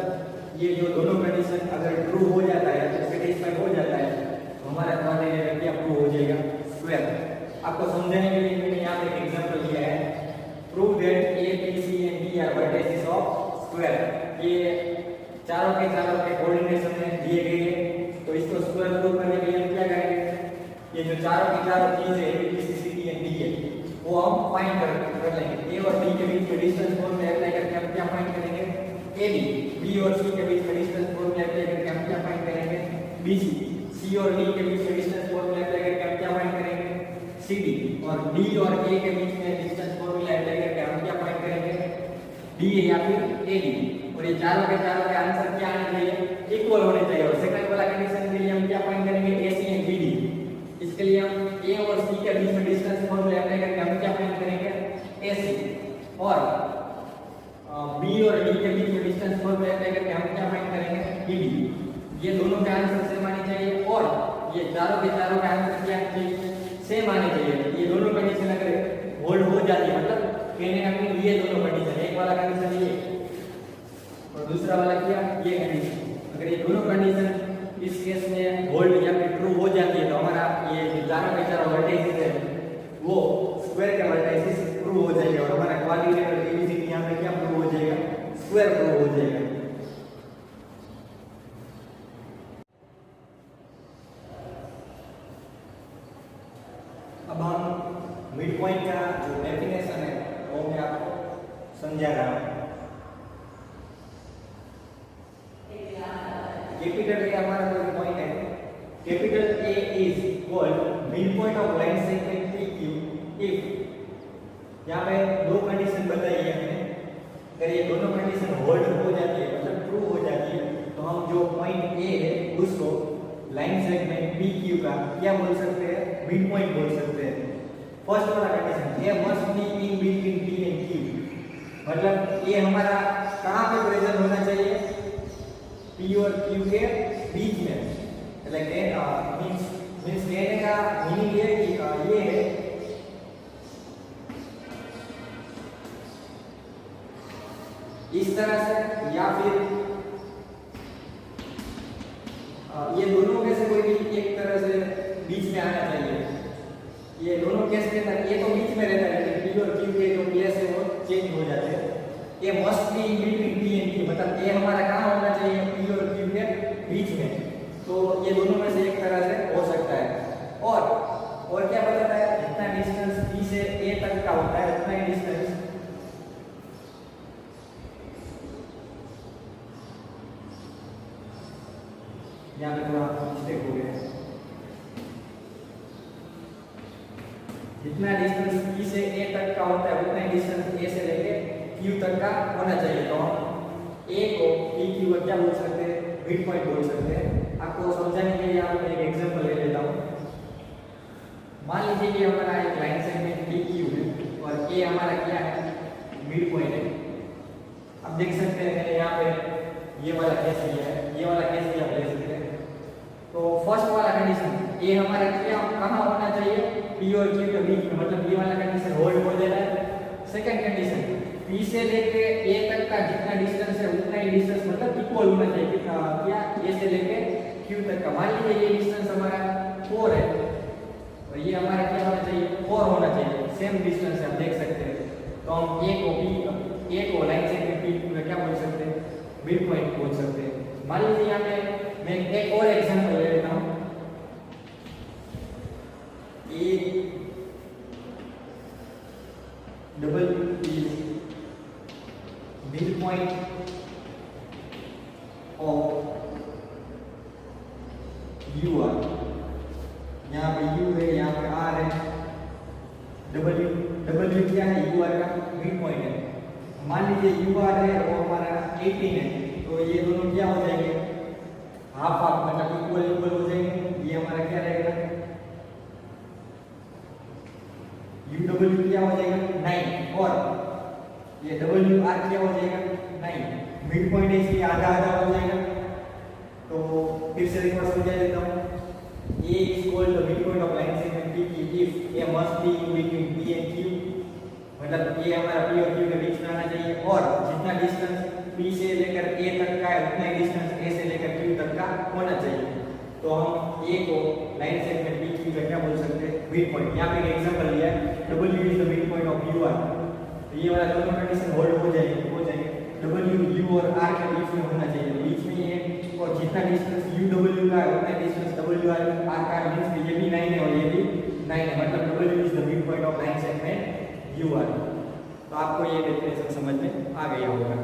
[SPEAKER 1] ये जो दोनों कंडीशन अगर ट्रू हो जाता है तो सेटिस्फाई हो जाता है तो हमारा क्वाड्रिलेटरल क्या प्रूव हो जाएगा, स्क्वायर। आपको समझाने के लिए मैंने यहाँ पे एक एग्जांपल दिया है, prove that A B C and D are vertices of square. ये चारों के कोऑर्डिनेशन में दिए गए हैं। तो इसको स्क्वायर प्रूव करने के लिए हम क्या करेंगे, ये जो चारों की चारों चीजें A B C D and D है वो हम फाइंड कर लेंगे। A और B के बीच में डिस्टेंस फॉर्मूला अप्लाई करके हम क्या फाइंड करेंगे, AB। B और C के बीच में डिस्टेंस फॉर्मूला अप्लाई करके हम क्या फाइंड करेंगे, BC। C और D के बीच में डिस्टेंस फॉर्मूला अप्लाई करके हम क्या फाइंड करेंगे, CD। और D और A के बीच में डिस्टेंस फॉर्मूला अप्लाई करके हम क्या फाइंड करेंगे, DA या फिर AD। और ये चारों के आंसर क्या आने चाहिए, इक्वल होने चाहिए। और सेकंड वाला कंडीशन के लिए हम क्या फाइंड करेंगे, AC एंड BD। इसके लिए हम A और C के बीच में डिस्टेंस फॉर्मूला अप्लाई करके हम क्या फाइंड करेंगे, AC। और B और D के बीच में डिस्टेंस फॉर्मूला अप्लाई करके हम क्या फाइंड करेंगे, BD। ये दोनों के आंसर सेम आने चाहिए और ये चारों के आंसर क्या आने चाहिए, सेम आने चाहिए। ये दोनों कंडीशन अगर होल्ड हो जाती है मतलब कहने का मीनिंग ये दोनों कंडीशन, एक वाला कंडीशन ये और दूसरा वाला क्या, ये कंडीशन। अगर ये दोनों कंडीशन इस केस में होल्ड या फिर ट्रू हो जाती है तो हमारा ये चारों के चारों वर्टिसेस है वो स्क्वायर के वर्टिसेस प्रूव हो जाएंगे और हमारा क्वाड्रिलेटरल एबीसीडी यहाँ पे क्या प्रूव हो जाएगा, स्क्वायर प्रूव हो जाएगा। अब हम मिड पॉइंट का जो डेफिनेशन है वो मैं आपको समझा रहा हूँ। कैपिटल ए हमारा कोई पॉइंट है, capital A is called mid point of line segment PQ if यहाँ पे दो कंडीशन बताई है हमने। अगर ये दोनों कंडीशन होल्ड हो जाती है मतलब ट्रू हो जाती है तो हम जो पॉइंट ए है उसको लाइन सेगमेंट PQ का क्या बोल सकते हैं, मिड पॉइंट बोल सकते हैं। फर्स्ट वाला condition A must be in between P and Q, मतलब ए हमारा कहाँ पे प्रेजेंट होना चाहिए, P और Q के बीच में। मींस कहने का मीनिंग ये है कि ये है इस तरह से, या फिर ये दोनों में से कोई भी एक तरह से बीच में आना चाहिए। ये दोनों केस के अंदर ये तो बीच में रहता है, लेकिन पी और क्यू के जो प्लेस है वो चेंज हो जाते हैं। ये must be in between P and Q, मतलब ये हमारा कहाँ होना चाहिए, पी और क्यू के बीच में। तो ये दोनों में से एक तरह से हो सकता है। और क्या बताता है, जितना डिस्टेंस पी से ए तक का होता है उतना ही डिस्टेंस यहाँ पे थोड़ा मिस्टेक हो गया, जितना डिस्टेंस P से A तक का होता है उतना ही डिस्टेंस A से लेके Q तक का होना चाहिए। तो हम A को P Q को क्या बोल सकते हैं, मिड पॉइंट बोल सकते हैं। आपको समझाने के लिए आप एक एग्जांपल ले लेता हूँ। मान लीजिए कि हमारा एक लाइन सेगमेंट PQ है और A हमारा क्या है, मिड पॉइंट है। अब देख सकते हैं मैंने यहाँ पे ये वाला केस लिया है, ये वाला केस भी आप ले सकते हैं। तो फर्स्ट वाला कंडीशन ए हमारा क्या कहाँ होना चाहिए, पी और क्यू के बीच में, मतलब ये वाला कंडीशन होल्ड हो जाता है। सेकंड कंडीशन पी से लेके ए तक का जितना डिस्टेंस है उतना ही डिस्टेंस मतलब इक्वल होना चाहिए, कितना क्या, ए से लेके क्यू तक का। मान लीजिए ये डिस्टेंस हमारा 4 है और ये हमारा क्या होना चाहिए, 4 होना चाहिए, सेम डिस्टेंस है, आप देख सकते हैं। तो हम ए को लाइन सेगमेंट पी क्यू का क्या बोल सकते हैं, मिड पॉइंट बोल सकते हैं। मान लीजिए यहाँ पे मैं एक और एग्जांपल ले लेता हूँ। A double is mid point of U R. यहाँ पे यू है, यहाँ पे आर है, डब्ल्यू क्या है, यू आर का मिड पॉइंट है। मान लीजिए यू आर है और हमारा 18 है, तो ये दोनों क्या हो जाएंगे, हाफ हाफ, मतलब इक्वल हो जाएंगे। ये हमारा क्या रहेगा, यू डब्ल्यू क्या हो जाएगा 9 और ये डब्ल्यू आर क्या हो जाएगा 9। मिड पॉइंट है इसलिए आधा आधा हो जाएगा। तो फिर से रिवर्स हो देता हूँ, A is called the midpoint of line segment PQ if A must be in between P and Q, मतलब ये हमारा P और Q के बीच में आना चाहिए। और जितना डिस्टेंस P से लेकर A तक का है उतना ही डिस्टेंस A से लेकर Q तक का होना चाहिए। तो हम A को लाइन सेगमेंट PQ का क्या बोल सकते हैं, मिड पॉइंट। यहाँ पे एक एग्जांपल लिया है, W is the midpoint of UR। तो ये वाला दोनों कंडीशन होल्ड हो जाएंगे। W U और R के बीच में होना चाहिए, बीच में ये, और जितना डिस्टेंस U W का है उतना डिस्टेंस W R का मींस ये भी 9 है और ये भी 9 है, मतलब W is the midpoint of line segment UR। तो आपको ये डेफिनेशन समझ में आ गया होगा।